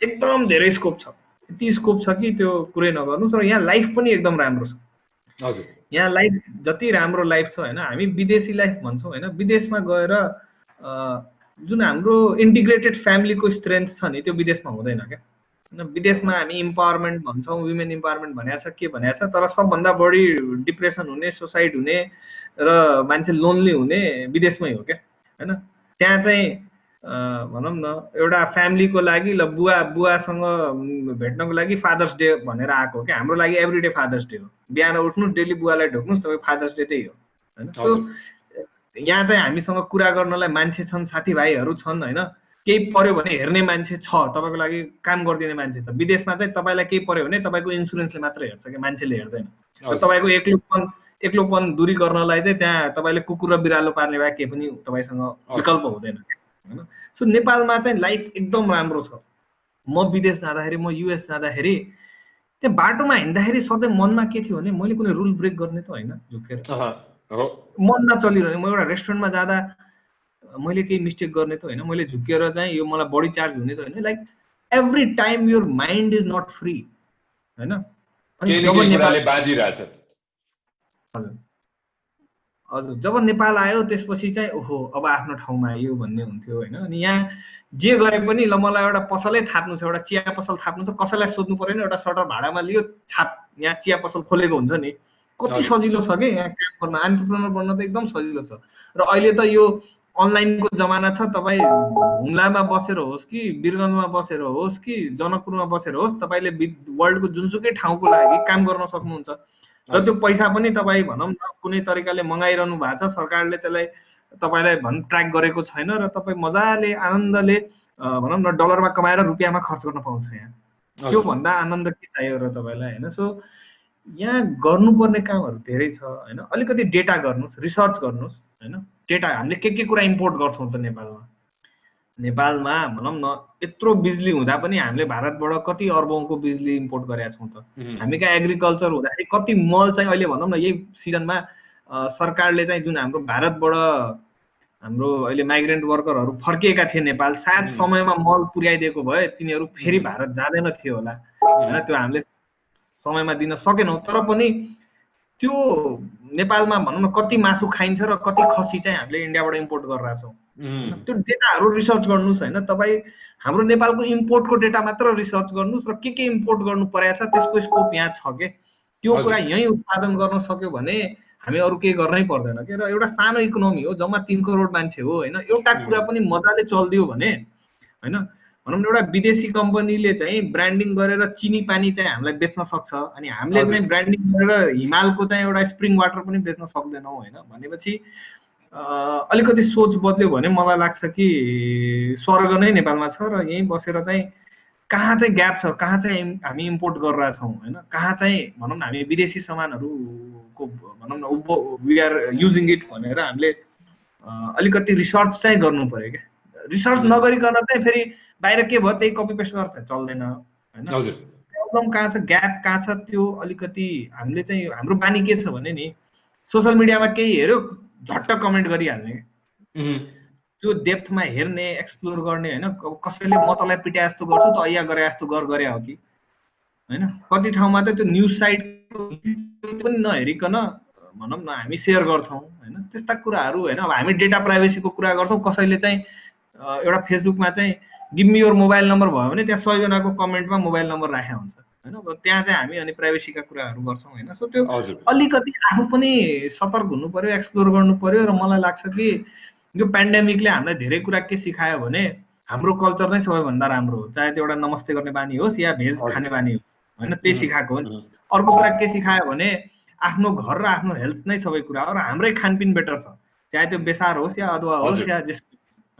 एकदम धेरै स्कोप छ, यति स्कोप छ कि त्यो कुरै नगर्नुस्। र यहाँ लाइफ पनि एकदम राम्रो छ। हजुर, यहाँ लाइफ जति राम्रो लाइफ छ हैन, हामी विदेशी लाइफ भन्छौँ हैन, विदेशमा गएर जुन हाम्रो इन्टिग्रेटेड फ्यामिलीको स्ट्रेन्थ छ नि त्यो विदेशमा हुँदैन क्या। विदेशमा हामी इम्पावरमेन्ट भन्छौँ, वुमेन इम्पावरमेन्ट भनेको छ, के भनेको छ, तर सबभन्दा बढी डिप्रेसन हुने, सुसाइड हुने र मान्छे लोनली हुने विदेशमै हो क्या हैन। त्यहाँ चाहिँ भनौँ न एउटा फ्यामिलीको लागि ल बुवासँग भेट्नको लागि फादर्स डे भनेर आएको क्या। हाम्रो लागि एभ्रिडे फादर्स डे हो। बिहान उठ्नु, डेली बुवालाई ढोक्नुस्, तपाईँ फादर्स डे त्यही हो हैन। सो यहाँ चाहिँ हामीसँग कुरा गर्नलाई मान्छे छन्, साथीभाइहरू छन् हैन। केही पर्यो भने हेर्ने मान्छे छ, तपाईँको लागि काम गरिदिने मान्छे छ। विदेशमा चाहिँ तपाईँलाई केही पर्यो भने तपाईँको इन्सुरेन्सले मात्र हेर्छ कि मान्छेले हेर्दैन। र तपाईँको एक्लोपन दूरी गर्नलाई चाहिँ त्यहाँ तपाईँले कुकुर र बिरालो पार्ने भए केही पनि तपाईँसँग विकल्प हुँदैन हैन। सो नेपालमा चाहिँ लाइफ एकदम राम्रो छ। म विदेश जाँदाखेरि, म युएस जाँदाखेरि त्यहाँ बाटोमा हिँड्दाखेरि सधैँ मनमा के थियो भने मैले कुनै रुल ब्रेक गर्ने त होइन झुकेर, मनमा चलिरह्यो। म एउटा रेस्टुरेन्टमा जाँदा मैले केही मिस्टेक गर्ने त होइन, मैले झुकेर चाहिँ यो मलाई बढी चार्ज हुने त होइन। Like every time your mind is not free हैन। अनि जब नेपालले बाँधिरहेछ, हजुर जब नेपाल आयो त्यसपछि चाहिँ ओहो अब आफ्नो ठाउँमा आयो भन्ने हुन्थ्यो हैन। अनि यहाँ जे गरे पनि ल मलाई एउटा पसलै थाप्नु छ, एउटा चिया पसल थाप्नु छ, कसैलाई सोध्नु परेन, एउटा सटर भाडामा लियो छाप, यहाँ चिया पसल खोलेको हुन्छ नि। कति सजिलो छ के यहाँ काम गर्न, एन्टरप्रेन्योर बन्न त एकदम सजिलो छ। र अहिले त यो अनलाइनको जमाना छ। तपाईँ हुम्लामा बसेर होस् कि वीरगञ्जमा बसेर होस् कि जनकपुरमा बसेर होस्, तपाईँले वर्ल्डको जुनसुकै ठाउँको लागि काम गर्न सक्नुहुन्छ। र त्यो पैसा पनि तपाईँ भनौँ न कुनै तरिकाले मगाइरहनु भएको छ, सरकारले त्यसलाई तपाईँलाई ट्र्याक गरेको छैन र तपाईँ मजाले आनन्दले भनौँ न डलरमा कमाएर रुपियाँमा खर्च गर्न पाउँछ यहाँ। त्यो भन्दा आनन्द के चाहियो र तपाईँलाई हैन। सो यहाँ गर्नुपर्ने कामहरू धेरै छ हैन। अलिकति डेटा गर्नुहोस्, रिसर्च गर्नुहोस् हैन। डेटा हामीले के कुरा इम्पोर्ट गर्छौँ त नेपालमा भनौँ न यत्रो बिजुली हुँदा पनि हामीले भारतबाट कति अर्बौंको बिजुली इम्पोर्ट गरेका छौँ त। हामी कहाँ एग्रिकल्चर हुँदाखेरि कति मल चाहिँ अहिले भनौँ न यही सिजनमा सरकारले चाहिँ जुन हाम्रो भारतबाट हाम्रो अहिले माइग्रेन्ट वर्करहरू फर्किएका थिए नेपाल, सायद समयमा मल पुर्याइदिएको भए तिनीहरू फेरि भारत जाँदैन थियो होला हैन। त्यो हामीले समयमा दिन सकेनौँ। तर पनि त्यो नेपालमा भनौँ न कति मासु खाइन्छ र कति खसी चाहिँ हामीले इन्डियाबाट इम्पोर्ट गरिरहेका छौँ। त्यो डेटाहरू रिसर्च गर्नुहोस् हैन। तपाईँ हाम्रो नेपालको इम्पोर्टको डेटा मात्र रिसर्च गर्नुहोस् र के इम्पोर्ट गर्नु परेको छ त्यसको स्कोप यहाँ छ के। त्यो कुरा यहीँ उत्पादन गर्न सक्यो भने हामी अरू केही गर्नै पर्दैन के। र एउटा सानो इकोनोमी हो, जम्मा 3 करोड मान्छे हो हैन। एउटा कुरा पनि मजाले चल्दियो भने हैन, भनौँ न एउटा विदेशी कम्पनीले चाहिँ ब्रान्डिङ गरेर चिनी पानी चाहिँ हामीलाई बेच्न सक्छ, अनि हामीले चाहिँ ब्रान्डिङ गरेर हिमालको चाहिँ एउटा स्प्रिङ वाटर पनि बेच्न सक्दैनौँ हैन। भनेपछि अलिकति सोच बदल्यो भने मलाई लाग्छ कि स्वर्ग नै नेपालमा छ। र यहीँ बसेर चाहिँ कहाँ चाहिँ ग्याप छ, कहाँ चाहिँ हामी इम्पोर्ट गरिरहेछौँ हैन, कहाँ चाहिँ भनौँ न हामी विदेशी सामानहरूको भनौँ न वी आर युजिङ इट भनेर हामीले अलिकति रिसर्च चाहिँ गर्नु पर्यो क्या। रिसर्च नगरिकन चाहिँ फेरि बाहिर के भयो त्यही कपी पेस्ट गर्छ, चल्दैन हैन। प्रब्लम कहाँ छ, ग्याप कहाँ छ, त्यो अलिकति हामीले चाहिँ हाम्रो बानी के छ भने नि सोसल मिडियामा केही हेऱ्यो झट्ट कमेन्ट गरिहाल्ने, त्यो डेप्थमा हेर्ने, एक्सप्लोर गर्ने हैन। कसैले म तँलाई पिटाए जस्तो गर्छु त अया गरे जस्तो गरे हो कि हैन। कति ठाउँमा त त्यो न्युज साइट पनि नहेरिकन भनौँ न हामी सेयर गर्छौँ हैन। त्यस्ता कुराहरू हैन। अब हामी डेटा प्राइभेसीको कुरा गर्छौँ, कसैले चाहिँ एउटा फेसबुकमा चाहिँ give me your mobile number भयो भने त्यहाँ 100 जनाको कमेन्टमा मोबाइल नम्बर राखेको हुन्छ हैन। त्यहाँ चाहिँ हामी अनि प्राइभेसीका कुराहरू गर्छौँ हैन। सो त्यो अलिकति आफू पनि सतर्क हुनु पर्यो, एक्सप्लोर गर्नु पर्यो। र मलाई लाग्छ कि यो पेन्डेमिकले हामीलाई धेरै कुरा के सिकायो भने हाम्रो कल्चर नै सबैभन्दा राम्रो हो, चाहे त्यो एउटा नमस्ते गर्ने बानी होस् या भेज खाने बानी होस् हैन, त्यही सिकाएको हो नि। अर्को कुरा के सिकायो भने आफ्नो घर र आफ्नो हेल्थ नै सबै कुरा हो र हाम्रै खानपिन बेटर छ, चाहे त्यो बेसार होस् या अदुवा होस् या जस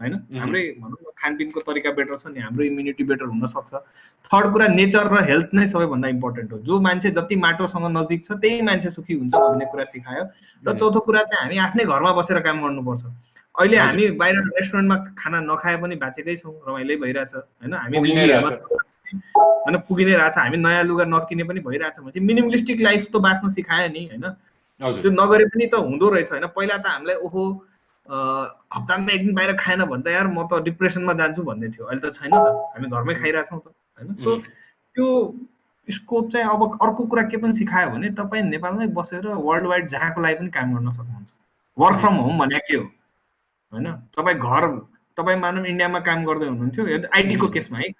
हैन। हाम्रै भनौँ न खानपिनको तरिका बेटर छ नि, हाम्रो इम्युनिटी बेटर हुन सक्छ। थर्ड कुरा नेचर र हेल्थ नै सबैभन्दा इम्पोर्टेन्ट हो। जो मान्छे जति माटोसँग नजिक छ त्यही मान्छे सुखी हुन्छ भन्ने कुरा सिकायो। र चौथो कुरा चाहिँ हामी आफ्नै घरमा बसेर काम गर्नुपर्छ। अहिले हामी बाहिर रेस्टुरेन्टमा खाना नखाए पनि बाँचेकै छौँ, रमाइलै भइरहेछ हैन। हामी होइन पुगि नै रहेछ, हामी नयाँ लुगा नकिने पनि भइरहेछ भने मिनिमलिस्टिक लाइफ त बाँच्न सिकायो नि हैन। त्यो नगरे पनि त हुँदो रहेछ हैन। पहिला त हामीलाई ओहो हप्तामा एक दिन बाहिर खाएन भन्दा यार म त डिप्रेसनमा जान्छु भन्ने थियो, अहिले त छैन त, हामी घरमै खाइरहेछौँ त हैन। सो त्यो स्कोप चाहिँ अब अर्को कुरा के पनि सिकायो भने तपाईँ नेपालमै बसेर वर्ल्ड वाइड जहाँको लागि पनि काम गर्न सक्नुहुन्छ। वर्क फ्रम होम भने के हो हैन। तपाईँ मानौँ इन्डियामा काम गर्दै हुनुहुन्थ्यो, आइटीको केसमा है,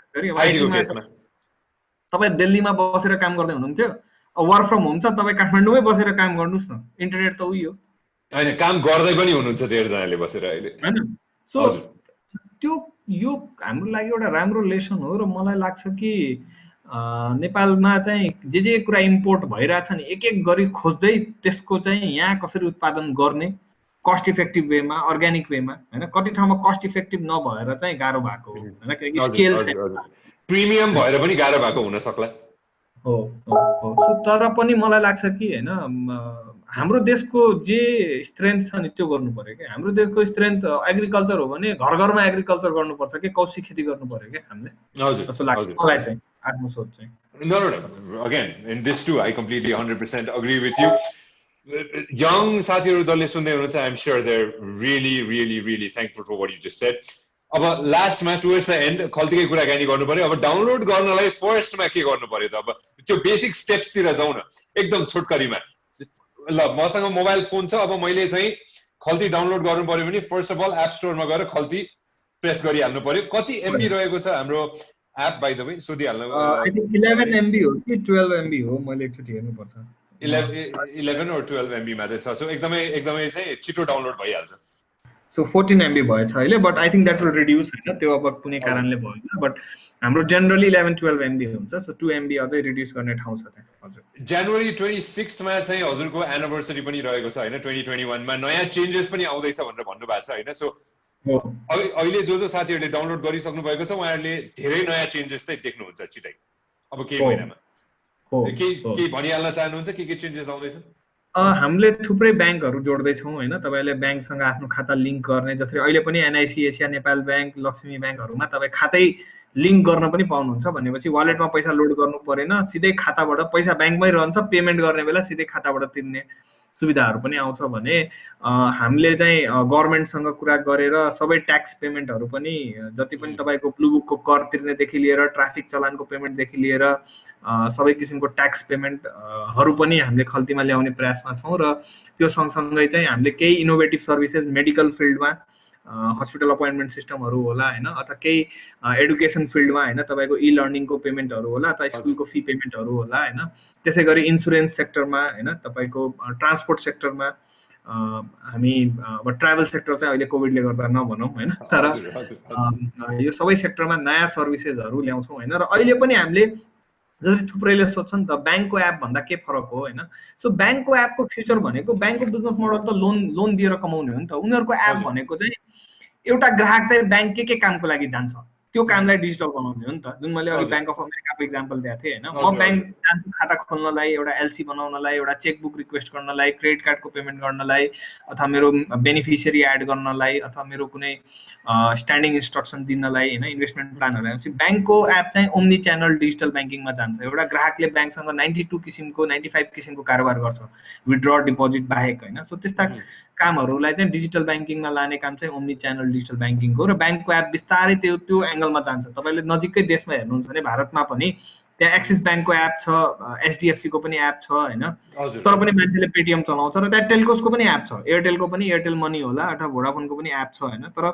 तपाईँ दिल्लीमा बसेर काम गर्दै हुनुहुन्थ्यो, वर्क फ्रम होम छ, तपाईँ काठमाडौँमै बसेर काम गर्नुहोस् न, इन्टरनेट त उयो हैन, काम गर्दै पनि हुनुहुन्छ धेर जनाले बसेर अहिले हैन। सो त्यो यो हाम्रो लागि एउटा राम्रो लेसन हो। र मलाई लाग्छ कि नेपालमा चाहिँ जे कुरा इम्पोर्ट भइरहेछ नि एक एक गरी खोज्दै त्यसको चाहिँ यहाँ कसरी उत्पादन गर्ने कस्ट इफेक्टिभ वेमा, अर्ग्यानिक वेमा हैन। कति ठाउँमा कस्ट इफेक्टिभ नभएर चाहिँ गाह्रो भएको हो हैन, किनकि स्केल छैन, प्रिमियम भएर पनि गाह्रो भएको हुन सक्ला हो हो हो सो तर पनि मलाई लाग्छ कि हैन हाम्रो देशको जे स्ट्रेन्थ छ नि त्यो गर्नु पर्यो क्या हाम्रो देशको स्ट्रेन्थ एग्रिकल्चर हो भने घर घरमा एग्रिकल्चर गर्नुपर्छ कि कौशी खेती गर्नु पर्यो क्या हामीले हजुर जस्तो लाग्छ हजुर मलाई चाहिँ आफ्नो सोच चाहिँ No, no, no. Again, in this too, I completely 100% agree with you. Young साथीहरु जसले सुन्दै हुनुहुन्छ, I'm sure they're really, really, really thankful for what you just said. अब लास्टमा टुवर्ड्स द एन्ड खल्तीकै कुराकानी गर्नु पर्यो. अब डाउनलोड गर्नलाई फर्स्टमा के गर्नु पर्यो त? अब त्यो बेसिक स्टेप्सतिर जाउँ न, एकदम छोटकरीमा. ल मसँग मोबाइल फोन छ, अब मैले चाहिँ खल्ती डाउनलोड गर्नु पर्यो भने फर्स्ट अफ अल एप स्टोरमा गएर खल्ती प्रेस गरिहाल्नु पर्यो. कति एमबी रहेको छ हाम्रो एप बाइ द वे सोधिहाल्नु. आई थिंक 11 MB हो कि 12 MB हो मैले एकचोटि हेर्नुपर्छ 11 or 12 MB मा चाहिँ छ. सो एकदमै एकदमै चाहिँ छिटो डाउनलोड भइहाल्छ. सो 14 MB भएछ अहिले but I think that will reduce हैन त्यो अब कुनै कारणले भएन बट हाम्रो जनरली 11-12 MB हुन्छ सो 2 MB अझै रिड्युस गर्ने ठाउँ छ त्यहाँ हजुर जनवरी 26 मा चाहिँ हजुरको एनिभर्सरी पनि रहेको छ हैन 2021 मा नयाँ चेन्जेस पनि आउँदैछ भनेर भन्नु भएको छ हैन. सो अहिले जो साथीहरुले डाउनलोड गरिसक्नु भएको छ उहाँहरुले धेरै नयाँ चेन्जेस चाहिँ देख्नुहुन्छ छिटै अब केही महिनामा के भनिहाल्न चाहनुहुन्छ के चेन्जेस आउँदैछ? हामीले थुप्रै ब्याङ्कहरु जोड्दै छौं हैन तपाईले ब्याङ्कसँग आफ्नो खाता लिंक गर्ने जसरी अहिले पनि NIC Asia Nepal bank Laxmi ब्याङ्कहरुमा तपाई खातै लिंक गर्न पनि पाउनुहुन्छ भनेपछि वालेटमा पैसा लोड गर्नु परेन सिधै खाताबाट पैसा ब्याङ्कमै रहन्छ पेमेन्ट गर्ने बेला सिधै खाताबाट तिर्ने सुविधाहरु पनि आउँछ भने हामीले चाहिँ गभर्नमेन्टसँग कुरा गरेर सबै ट्याक्स पेमेन्टहरु पनि जति पनि तपाईको ब्लू बुकको कर तिर्ने देखि लिएर ट्राफिक चलानको पेमेन्ट देखि लिएर सबै किसिमको ट्याक्स पेमेन्ट हरु पनि हामीले खल्तीमा ल्याउने प्रयासमा छौं र त्यो सँगसँगै चाहिँ हामीले केही इनोभेटिभ सर्भिसेस मेडिकल फिल्डमा हस्पिटल अपॉइन्टमेन्ट सिस्टमहरु होला हैन अथवा केही एडुकेसन फिल्डमा हैन तपाईको ई लर्निङको पेमेन्टहरु होला अथवा स्कुलको फी पेमेन्टहरु होला हैन त्यसैगरी इन्स्योरेन्स सेक्टरमा हैन तपाईको ट्रान्सपोर्ट सेक्टरमा हामी अब ट्राभल सेक्टर चाहिँ अहिले कोभिडले गर्दा नभनौं हैन तर यो सबै सेक्टरमा नयाँ सर्भिसेसहरु ल्याउँछौं हैन र अहिले पनि हामीले जसरी थुप्रैले सोध्छन् त ब्याङ्कको एप भन्दा के फरक हो हैन सो ब्याङ्कको एपको फ्युचर भनेको ब्याङ्कको बिजनेस मोडल त लोन दिएर कमाउने हो नि त उनीहरुको एप भनेको चाहिँ एउटा ग्राहक चाहिँ ब्याङ्क के कामको लागि जान्छ त्यो कामलाई डिजिटल बनाउने हो नि त जुन मैले अघि बैंक अफ अमेरिकाको एक्जाम्पल दिएको थिएँ हैन म बैंक जान्छु खाता खोल्नलाई एउटा एलसी बनाउनलाई एउटा चेकबुक रिक्वेस्ट गर्नलाई क्रेडिट कार्डको पेमेन्ट गर्नलाई अथवा मेरो बेनिफिशियरी एड गर्नलाई अथवा मेरो कुनै स्ट्यान्डिङ इन्स्ट्रक्सन दिनलाई हैन इन्भेस्टमेन्ट प्लानहरु आएपछि बैंकको एप चाहिँ ओम्नी च्यानल डिजिटल बैंकिङमा जान्छ एउटा ग्राहकले बैंकसँग 92 किसिमको 95 किसिमको कारोबार गर्छ विथड्र डिपोजिट बाहेक हैन सो त्यस्ता कामहरुलाई चाहिँ डिजिटल बैंकिङमा लाने काम चाहिँ ओम्नी च्यानल डिजिटल बैंकिङको र बैंकको एप बिस्तारै त्यो एंगलमा जान्छ तपाईले नजिकै देशमा हेर्नुहुन्छ भने भारतमा पनि त्यहाँ एक्सिस बैंकको एप छ एचडीएफसी को पनि एप छ हैन तर पनि मान्छेले पेटीएम चलाउँछ र त्यहाँ टेलकोसको पनि एप छ एयरटेलको पनि एयरटेल मनी होला अथवा भोडाफोनको पनि एप छ हैन तर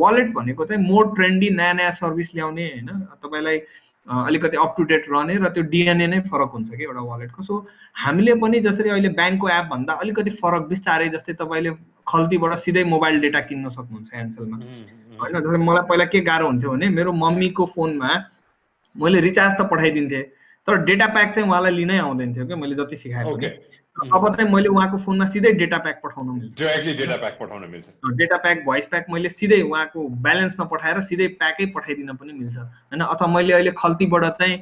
वालेट भनेको चाहिँ मोर ट्रेन्डी नयाँ सर्भिस ल्याउने हैन तपाईलाई अलिकति अप टु डेट रहने र त्यो डीएनए नै फरक हुन्छ के एउटा वालेटको सो हामीले पनि जसरी अहिले बैंकको एप भन्दा अलिकति फरक बिस्तारै जस्तै तपाईले खल्तीबाट सिधै मोबाइल डेटा किन्न सक्नुहुन्छ एन्सेलमा हैन जस्तै मलाई पहिला के गाह्रो हुन्थ्यो भने मेरो मम्मीको फोनमा मैले रिचार्ज त पठाइदिन्थे तर डेटा प्याक चाहिँ उहाँलाई लिनै आउँदैन थियो के मैले जति सिकाए पनि अब चाहिँ मैले उहाँको फोनमा सिधै डेटा प्याक पठाउन मिल्छ डाइरेक्टली डेटा प्याक पठाउन मिल्छ डेटा प्याक भोइस प्याक मैले सिधै उहाँको ब्यालेन्स नपठाएर सिधै प्याकै पठाइदिन पनि मिल्छ हैन अथवा मैले अहिले खल्तीबाट चाहिँ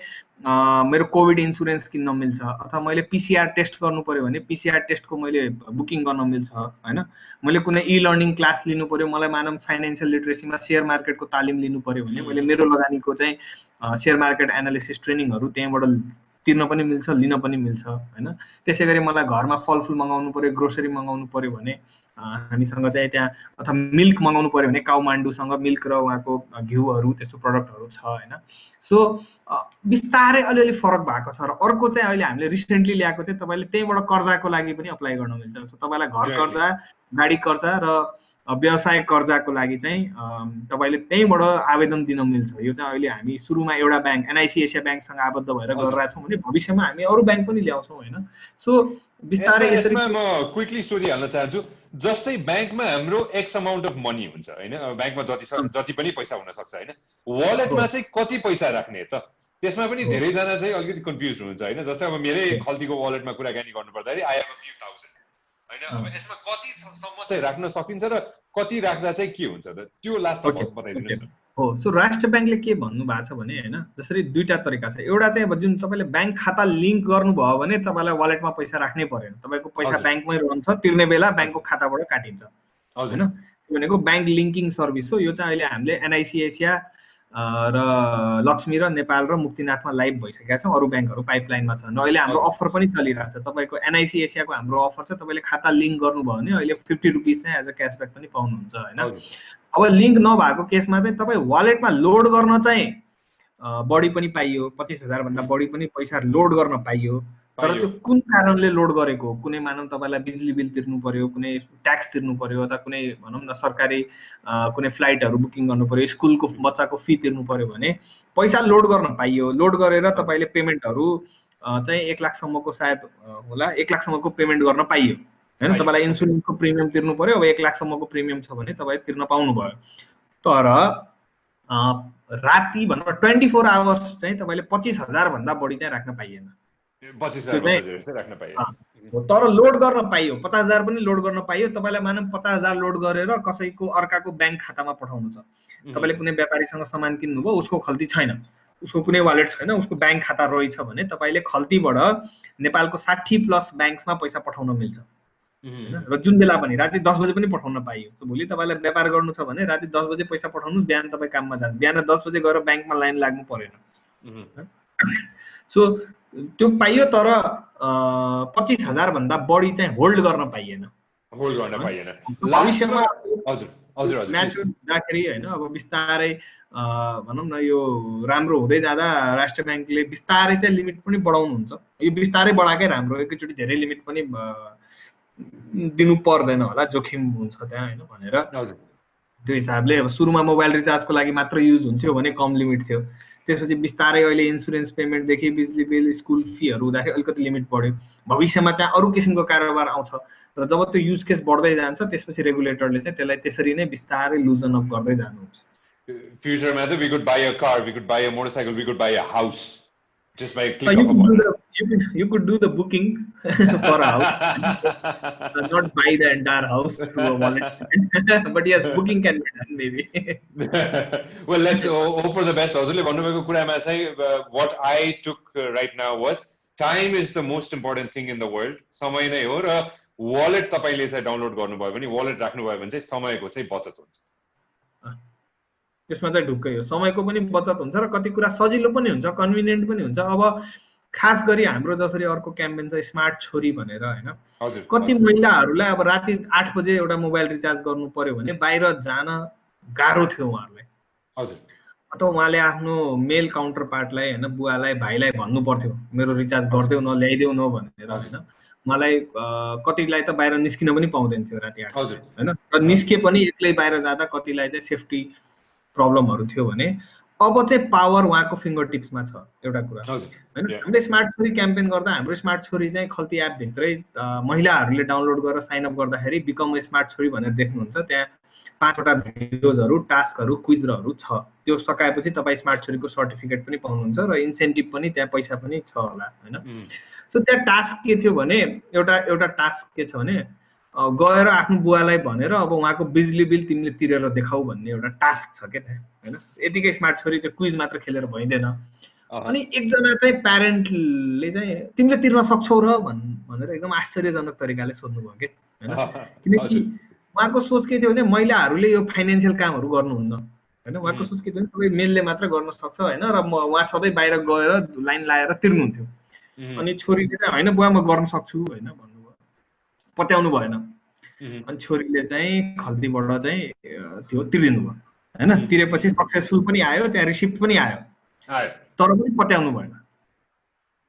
मेरो कोभिड इन्स्योरेन्स किन्न मिल्छ अथवा मैले पीसीआर टेस्ट गर्नु पर्यो भने पीसीआर टेस्टको मैले बुकिङ गर्न मिल्छ हैन मैले कुनै ई लर्निङ क्लास लिनु पर्यो मलाई मानव फाइनान्शियल लिटरेसीमा शेयर मार्केटको तालिम लिनु पर्यो भने मैले मेरो लगानीको चाहिँ शेयर मार्केट एनालिसिस ट्रेनिङहरु त्यहाँबाट तिर्न पनि मिल्छ लिन पनि मिल्छ हैन त्यसैगरी मलाई घरमा फलफुल मंगाउनु पर्यो ग्रोसरी मंगाउनु पर्यो भने हामीसँग चाहिँ त्यहाँ अथवा मिल्क मंगाउनु पर्यो भने काउमाण्डुसँग मिल्क र उहाँको घिउहरु त्यस्तो प्रोडक्टहरु छ हैन सो बिस्तारै अलिअलि फरक भएको छ र अर्को चाहिँ अहिले हामीले रिसेन्टली ल्याएको चाहिँ तपाईले त्यहीबाट कर्जाको लागि पनि अप्लाई गर्न मिल्छ सो तपाईलाई घर कर्जा गाडी कर्जा र व्यवसाय कर्जाको लागि चाहिँ तपाईले त्यहीबाट आवेदन दिन मिल्छ यो चाहिँ अहिले हामी सुरुमा एउटा बैंक एनआईसी एशिया बैंकसँग आबद्ध भएर गरिरहेका छौं भने भविष्यमा हामी अरु बैंक पनि ल्याउँछौं हैन सो बिस्तारै यसमा म क्विकली स्टोरी हाल्न चाहन्छु जस्तै बैंकमा हाम्रो एक्स अमाउन्ट अफ मनी हुन्छ हैन बैंकमा जति पनि पैसा हुन सक्छ हैन वालेटमा चाहिँ कति पैसा राख्ने त त्यसमा पनि धेरै जना चाहिँ अलिकति कन्फ्युज हुन्छ हैन जस्तै अब मेरै खल्तीको वालेटमा कुराकानी गर्नु पर्दाखेरि I have a few thousand हैन अब यसमा कति सम्म चाहिँ राख्न सकिन्छ र कति राख्दा चाहिँ के हुन्छ त त्यो लास्टमा बताइदिनुस् न हो। सो राष्ट्र ब्याङ्कले के भन्नु भएको छ भने होइन, जसरी दुईटा तरिका छ। एउटा चाहिँ अब जुन तपाईँले ब्याङ्क खाता लिङ्क गर्नुभयो भने तपाईँलाई वालेटमा पैसा राख्नै परेन, तपाईँको पैसा ब्याङ्कमै रहन्छ, तिर्ने बेला ब्याङ्कको खाताबाट काटिन्छ होइन। त्यो भनेको ब्याङ्क लिङ्किङ सर्भिस हो। यो चाहिँ अहिले हामीले एनआइसी एसिया र लक्ष्मी र नेपाल र मुक्तिनाथमा लाइभ भइसकेका छौँ, अरू ब्याङ्कहरू पाइपलाइनमा छन्। अहिले हाम्रो अफर पनि चलिरहेको छ। तपाईँको एनआइसी एसियाको हाम्रो अफर छ, तपाईँले खाता लिङ्क गर्नुभयो भने अहिले 50 रुपिस चाहिँ एज अ क्यासब्याक पनि पाउनुहुन्छ होइन। अब लिङ्क नभएको केसमा चाहिँ तपाईँ वालेटमा लोड गर्न चाहिँ बढी पनि पाइयो, 25,000 भन्दा बढी पनि पैसा लोड गर्न पाइयो। तर त्यो कुन कारणले लोड गरेको हो, कुनै मानौँ तपाईँलाई बिजुली बिल तिर्नु पर्यो, कुनै ट्याक्स तिर्नु पर्यो, अथवा कुनै भनौँ न सरकारी कुनै फ्लाइटहरू बुकिङ गर्नु पर्यो, स्कुलको बच्चाको फी तिर्नु पर्यो भने पैसा लोड गर्न पाइयो। लोड गरेर तपाईँले पेमेन्टहरू चाहिँ 1 लाखसम्मको सायद होला, 1 लाखसम्मको पेमेन्ट गर्न पाइयो होइन। तपाईँलाई इन्सुरेन्सको प्रिमियम तिर्नु पर्यो, अब 1 लाखसम्मको प्रिमियम छ भने तपाईँ तिर्न पाउनुभयो। तर राति भनौँ 24 आवर्स चाहिँ तपाईँले 25,000 भन्दा बढी चाहिँ राख्न पाइएन। तर लोड गर्न पाइयो, 50,000 पनि लोड गर्न पाइयो। तपाईँलाई मानौँ 50,000 लोड गरेर कसैको अर्काको ब्याङ्क खातामा पठाउनु छ, तपाईँले कुनै व्यापारीसँग सामान किन्नुभयो, उसको खल्ती छैन, उसको कुनै वालेट छैन, उसको ब्याङ्क खाता रहेछ भने तपाईँले खल्तीबाट नेपालको 60+ ब्याङ्क्समा पैसा पठाउन मिल्छ होइन। र जुन बेला पनि राति 10 बजे पनि पठाउन पाइयो। भोलि तपाईँलाई व्यापार गर्नु छ भने राति 10 बजे पैसा पठाउनु, बिहान तपाईँ काममा जानु, बिहान 10 बजे गएर ब्याङ्कमा लाइन लाग्नु परेन। सो त्यो पाइयो। तर 25,000 भन्दा बढी चाहिँ होल्ड गर्न पाइएन। भविष्यमा म्याच्योर हुँदाखेरि होइन, अब बिस्तारै भनौँ न यो राम्रो हुँदै जाँदा राष्ट्र ब्याङ्कले बिस्तारै चाहिँ लिमिट पनि बढाउनुहुन्छ। यो बिस्तारै बढाएकै राम्रो, एकैचोटि धेरै लिमिट पनि दिनु पर्दैन होला, जोखिम हुन्छ त्यहाँ होइन भनेर। त्यो हिसाबले अब सुरुमा मोबाइल रिचार्जको लागि मात्र युज हुन्थ्यो भने कम लिमिट थियो, त्यसपछि बिस्तारै अहिले इन्सुरेन्स पेमेन्टदेखि बिजुली बिल स्कुल फीहरू हुँदाखेरि अलिकति लिमिट बढ्यो। भविष्यमा त्यहाँ अरू किसिमको कारोबार आउँछ र जब त्यो युज केस बढ्दै जान्छ त्यसपछि रेगुलेटरले चाहिँ त्यसलाई त्यसरी नै बिस्तारै लुजन अप गर्दै जानुहुन्छ। फ्युचरमा त we could buy a car, we could buy a motorcycle, we could buy a house just by click of a button. You could do the booking for a house, not buy the entire house through a wallet. But yes, booking can be done maybe. Well, let's hope for the best. हजुरले भन्नुभएको कुरामा चाहिँ what I took right now was time is the most important thing in the world. समय नै हो र wallet तपाईले चाहिँ डाउनलोड गर्नुभयो भने, wallet राख्नुभयो भने चाहिँ समयको चाहिँ बचत हुन्छ। त्यसमा चाहिँ ढुक्कै हो, समयको पनि बचत हुन्छ र कति कुरा सजिलो पनि हुन्छ, कन्भिनियन्ट पनि हुन्छ। अब खास गरी हाम्रो जसरी अर्को क्याम्पेन छ स्मार्ट छोरी भनेर होइन, कति महिलाहरूलाई अब राति 8 बजे एउटा मोबाइल रिचार्ज गर्नु पर्यो भने बाहिर जान गाह्रो थियो उहाँहरूलाई। अथवा उहाँले आफ्नो मेल काउन्टर पार्टलाई होइन, बुवालाई भाइलाई भन्नु पर्थ्यो मेरो रिचार्ज गरिदेऊ न, ल्याइदेऊ न भनेर होइन। मलाई कतिलाई त बाहिर निस्किन पनि पाउँदैन थियो राति 8 बजे होइन। र निस्के पनि एक्लै बाहिर जाँदा कतिलाई चाहिँ सेफ्टी प्रब्लमहरू थियो भने अब चाहिँ पावर उहाँको फिङ्गर टिप्समा छ एउटा कुरा होइन। हामीले स्मार्ट छोरी क्याम्पेन गर्दा हाम्रो स्मार्ट छोरी चाहिँ खल्ती एपभित्रै महिलाहरूले डाउनलोड गरेर साइन अप गर्दाखेरि बिकम स्मार्ट छोरी भनेर देख्नुहुन्छ। त्यहाँ 5वटा भिडियोजहरू, टास्कहरू, क्विजहरू छ। त्यो सकाएपछि तपाईँ स्मार्ट छोरीको सर्टिफिकेट पनि पाउनुहुन्छ र इन्सेन्टिभ पनि त्यहाँ पैसा पनि छ होला होइन। सो त्यहाँ टास्क के थियो भने एउटा टास्क के छ भने गएर आफ्नो बुवालाई भनेर अब उहाँको बिजुली बिल तिमीले तिरेर देखाऊ भन्ने एउटा टास्क छ क्या त्यहाँ होइन। यतिकै स्मार्ट छोरी त्यो क्विज मात्र खेलेर भइँदैन। अनि एकजना चाहिँ प्यारेन्टले चाहिँ तिमीले तिर्न सक्छौ र भनेर एकदम आश्चर्यजनक तरिकाले सोध्नुभयो कि होइन। किनकि उहाँको सोच के थियो भने महिलाहरूले यो फाइनेन्सियल कामहरू गर्नुहुन्न होइन। उहाँको सोच के थियो भने सबै मेलले मात्र गर्न सक्छ होइन। र उहाँ सधैँ बाहिर गएर लाइन लाएर तिर्नुहुन्थ्यो। अनि छोरीले चाहिँ होइन बुवा म गर्न सक्छु होइन भन्नुभयो, पत्याउनु भएन। अनि छोरीले चाहिँ खल्तीबाट चाहिँ त्यो तिर्दिनु भयो होइन। तिरेपछि सक्सेसफुल पनि आयो, त्यहाँ रिसिप्ट पनि आयो, तर पनि पत्याउनु भएन।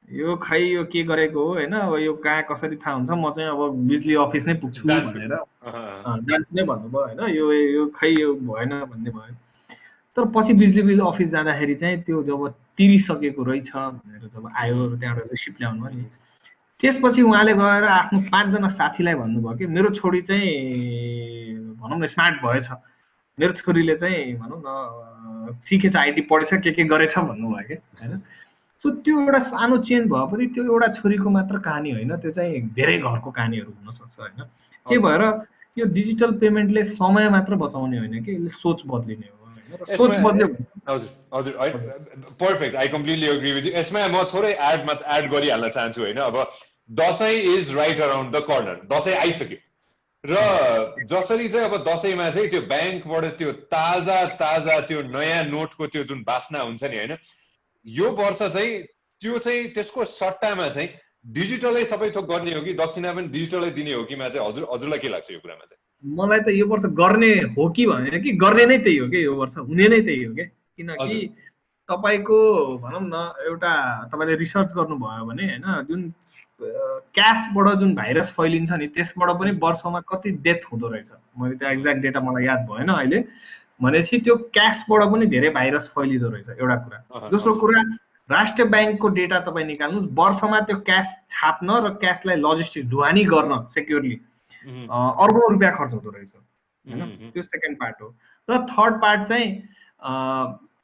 यो खै यो के गरेको हो होइन, अब यो कहाँ कसरी थाहा हुन्छ, म चाहिँ अब बिजुली अफिस नै पुग्छु भनेर जान्छु नै भन्नुभयो होइन। यो खै यो भएन भन्ने भयो। तर पछि बिजुली बिल अफिस जाँदाखेरि चाहिँ त्यो जब तिरिसकेको रहेछ भनेर जब आयो त्यहाँबाट रिसिप्ट ल्याउनु नि, त्यसपछि उहाँले गएर आफ्नो 5 जना साथीलाई भन्नुभयो कि मेरो छोरी चाहिँ भनौँ न स्मार्ट भएछ, मेरो छोरीले चाहिँ भनौँ न सिकेछ, आइटी पढेछ, के गरेछ भन्नुभयो कि होइन। सो त्यो एउटा सानो चेन्ज भयो पनि त्यो एउटा छोरीको मात्र कहानी होइन, त्यो चाहिँ धेरै घरको कहानीहरू हुनसक्छ होइन। त्यही भएर यो डिजिटल पेमेन्टले समय मात्र बचाउने होइन कि यसले सोच बदलिने हो होइन। सोच बद्ल्यो। हजुर हजुर perfect, I completely agree with you. यसमा म थोरै एड गरिहाल्न चाहन्छु होइन। अब Dashain is right around the corner, Dashain आइसक्यो र जसरी चाहिँ अब दसैँमा चाहिँ त्यो ब्याङ्कबाट त्यो ताजा ताजा त्यो नयाँ नोटको त्यो जुन बास्ना हुन्छ नि होइन, यो वर्ष चाहिँ त्यो चाहिँ त्यसको सट्टामा चाहिँ डिजिटलै सबै थोक गर्ने हो कि दक्षिणा पनि डिजिटलै दिने हो कि मा चाहिँ हजुरलाई के लाग्छ यो कुरामा चाहिँ? मलाई त यो वर्ष गर्ने हो कि भनेर कि गर्ने नै त्यही हो कि यो वर्ष हुने नै त्यही हो कि, किनकि तपाईँको भनौँ न एउटा तपाईँले रिसर्च गर्नुभयो भने होइन जुन क्यासबाट जुन भाइरस फैलिन्छ नि त्यसबाट पनि वर्षमा कति डेथ हुँदो रहेछ, मैले त्यो एक्ज्याक्ट डेटा मलाई याद भएन अहिले, भनेपछि त्यो क्यासबाट पनि धेरै भाइरस फैलिँदो रहेछ एउटा कुरा। दोस्रो कुरा राष्ट्रिय ब्याङ्कको डेटा तपाईँ निकाल्नुहोस्, वर्षमा त्यो क्यास छाप्न र क्यासलाई लजिस्टिक ढुवानी गर्न सेक्युरली अर्बौं रुपियाँ खर्च हुँदो रहेछ होइन, त्यो सेकेन्ड पार्ट हो। र थर्ड पार्ट चाहिँ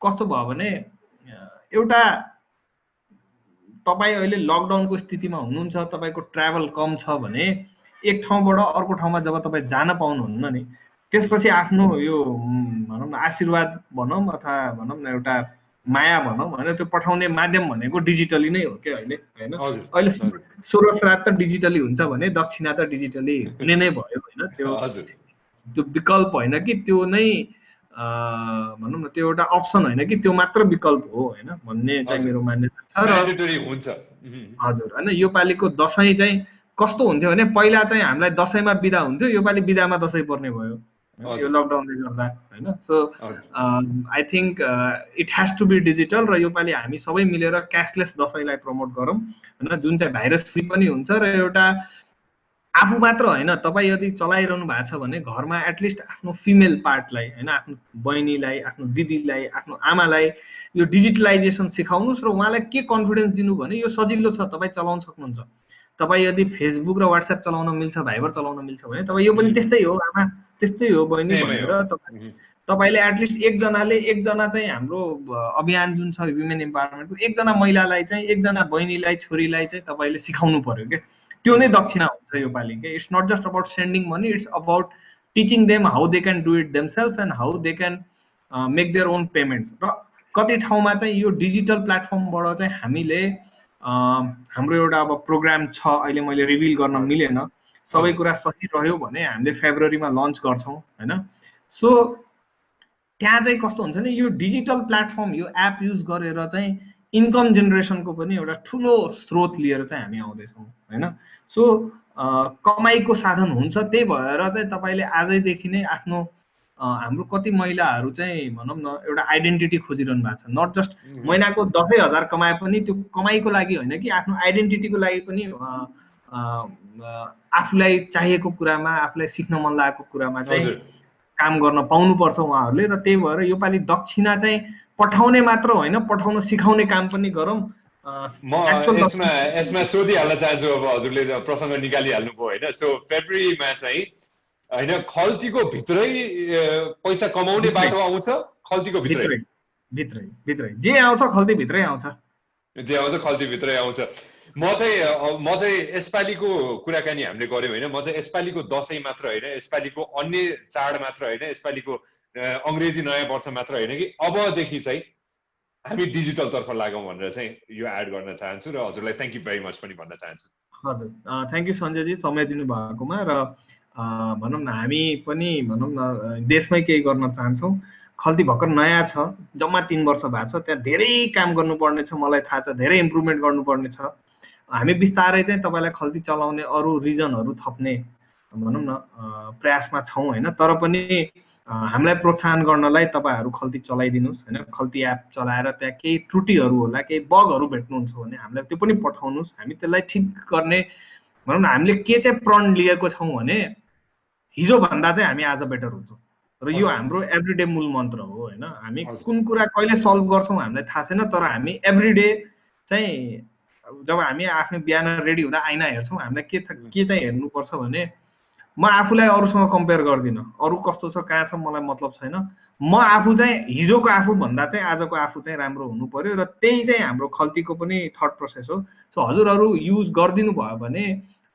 कस्तो भयो भने एउटा तपाईँ अहिले लकडाउनको स्थितिमा हुनुहुन्छ, तपाईँको ट्राभल कम छ भने एक ठाउँबाट अर्को ठाउँमा जब तपाईँ जान पाउनुहुन्न नि त्यसपछि आफ्नो यो भनौँ न आशीर्वाद भनौँ अथवा भनौँ न एउटा माया भनौँ होइन त्यो पठाउने माध्यम भनेको डिजिटली नै हो क्या अहिले होइन। अहिले 16 श्राद्ध त डिजिटली हुन्छ भने दक्षिणा त डिजिटली हुने नै भयो होइन, त्यो विकल्प होइन कि त्यो नै भनौँ न त्यो एउटा अप्सन होइन कि त्यो मात्र विकल्प हो होइन भन्ने चाहिँ मेरो मान्यता छ। र हजुर होइन योपालिको दसैँ चाहिँ कस्तो हुन्थ्यो भने पहिला चाहिँ हामीलाई दसैँमा बिदा हुन्थ्यो, योपालि बिदामा दसैँ पर्ने भयो यो लकडाउनले गर्दा होइन। So I think it has to be digital र योपालि हामी सबै मिलेर क्यासलेस दसैँलाई प्रमोट गरौँ होइन, जुन चाहिँ भाइरस फ्री पनि हुन्छ र एउटा आफू मात्र होइन तपाईँ यदि चलाइरहनु भएको छ भने घरमा एटलिस्ट आफ्नो फिमेल पार्टलाई होइन आफ्नो बहिनीलाई आफ्नो दिदीलाई आफ्नो आमालाई यो डिजिटलाइजेसन सिकाउनुहोस् र उहाँलाई के कन्फिडेन्स दिनु भने यो सजिलो छ, तपाईँ चलाउन सक्नुहुन्छ। तपाईँ यदि फेसबुक र वाट्सएप चलाउन मिल्छ, भाइबर चलाउन मिल्छ भने तपाईँ यो पनि त्यस्तै हो आमा त्यस्तै हो बहिनी भनेर तपाईँले एटलिस्ट एकजना चाहिँ हाम्रो अभियान जुन छ वुमेन इम्पावरमेन्टको एकजना महिलालाई चाहिँ एकजना बहिनीलाई छोरीलाई चाहिँ तपाईँले सिकाउनु पर्यो क्या, त्यो नै दक्षिणा हुन्छ योपालि के। It's not just about sending money, it's about teaching them how they can do it themselves and how they can make their own payments. र कति ठाउँमा चाहिँ यो डिजिटल प्लेटफर्मबाट चाहिँ हामीले हाम्रो एउटा अब प्रोग्राम छ, अहिले मैले रिभिल गर्न मिलेन, सबै कुरा सही रह्यो भने हामीले फेब्रुअरीमा लन्च गर्छौँ होइन। सो त्यहाँ चाहिँ कस्तो हुन्छ नि यो डिजिटल प्लेटफर्म यो एप युज गरेर चाहिँ इन्कम जेनेरेसनको पनि एउटा ठुलो स्रोत लिएर चाहिँ हामी आउँदैछौँ होइन। सो कमाइको साधन हुन्छ, त्यही भएर चाहिँ तपाईँले आजैदेखि नै आफ्नो हाम्रो कति महिलाहरू चाहिँ भनौँ न एउटा आइडेन्टिटी खोजिरहनु भएको छ, नट जस्ट महिनाको 10,000 कमाए पनि त्यो कमाइको लागि होइन कि आफ्नो आइडेन्टिटीको लागि पनि आफूलाई चाहिएको कुरामा आफूलाई सिक्न मन लागेको कुरामा चाहिँ काम गर्न पाउनुपर्छ उहाँहरूले। र त्यही भएर योपालि दक्षिणा चाहिँ पठाउने मात्र होइन पठाउन सिकाउने काम पनि गरौँ। म यसमा सोधिहाल्न चाहन्छु, अब हजुरले प्रसङ्ग निकालिहाल्नु भयो होइन। सो फेब्रुअरीमा चाहिँ होइन खल्तीको भित्रै पैसा कमाउने बाटो आउँछ, खल्तीको भित्रै जे आउँछ खल्ती भित्रै आउँछ, जे आउँछ खल्ती भित्रै आउँछ। म चाहिँ यसपालिको कुराकानी हामीले गऱ्यौँ होइन, म चाहिँ यसपालिको दसैँ मात्र होइन, यसपालिको अन्य चाड मात्र होइन, यसपालिको अङ्ग्रेजी नयाँ वर्ष मात्र होइन कि अबदेखि चाहिँ हामी डिजिटल तर्फ लागौँ भनेर चाहिँ यो एड गर्न चाहन्छु र हजुरलाई थ्याङ्क यू भेरी मच पनि भन्न चाहन्छु। हजुर थ्याङ्क यू सञ्जयजी समय दिनुभएकोमा। र भनौँ न हामी पनि भनौँ न देशमै केही गर्न चाहन्छौँ। खल्ती भर्खर नयाँ छ, जम्मा 3 वर्ष भएको छ, त्यहाँ धेरै काम गर्नुपर्ने छ, मलाई थाहा छ धेरै इम्प्रुभमेन्ट गर्नुपर्ने छ। हामी बिस्तारै चाहिँ तपाईँलाई खल्ती चलाउने अरू रिजनहरू थप्ने भनौँ न प्रयासमा छौँ होइन। तर पनि हामीलाई प्रोत्साहन गर्नलाई तपाईँहरू खल्ती चलाइदिनुहोस् होइन। खल्ती एप चलाएर त्यहाँ केही त्रुटिहरू होला, केही बगहरू भेट्नुहुन्छ भने हामीलाई त्यो पनि पठाउनुहोस्, हामी त्यसलाई ठिक गर्ने भनौँ न हामीले के चाहिँ प्रण लिएको छौँ भने हिजोभन्दा चाहिँ हामी आज बेटर हुन्छौँ र यो हाम्रो एभ्रिडे मूल मन्त्र हो होइन। हामी कुन कुरा कहिले सल्भ गर्छौँ हामीलाई थाहा छैन, तर हामी एभ्रिडे चाहिँ जब हामी आफ्नो बिहान रेडी हुँदा आइना हेर्छौँ हामीलाई के चाहिँ हेर्नुपर्छ भने म आफूलाई अरूसँग कम्पेयर गर्दिनँ, अरू कस्तो छ कहाँ छ मलाई मतलब छैन, म आफू चाहिँ हिजोको आफू भन्दा चाहिँ आजको आफू चाहिँ राम्रो हुनु पर्यो र त्यही चाहिँ हाम्रो खल्तीको पनि थट प्रोसेस हो। सो हजुरहरू युज गरिदिनु भयो भने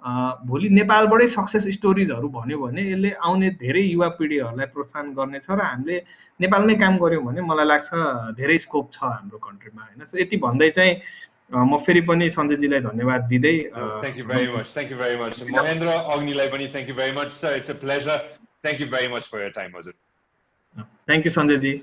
भोलि नेपालबाटै सक्सेस स्टोरिजहरू भन्यो भने यसले आउने धेरै युवा पिँढीहरूलाई प्रोत्साहन गर्नेछ र हामीले नेपालमै काम गऱ्यौँ भने मलाई लाग्छ धेरै स्कोप छ हाम्रो कन्ट्रीमा होइन। सो यति भन्दै चाहिँ म फेरि पनि सञ्जयजीलाई धन्यवाद दिँदै thank you very much Mahendra अग्निलाई पनि thank you very much sir, it's a pleasure, thank you very much for your time हजुर। Thank you सञ्जयजी।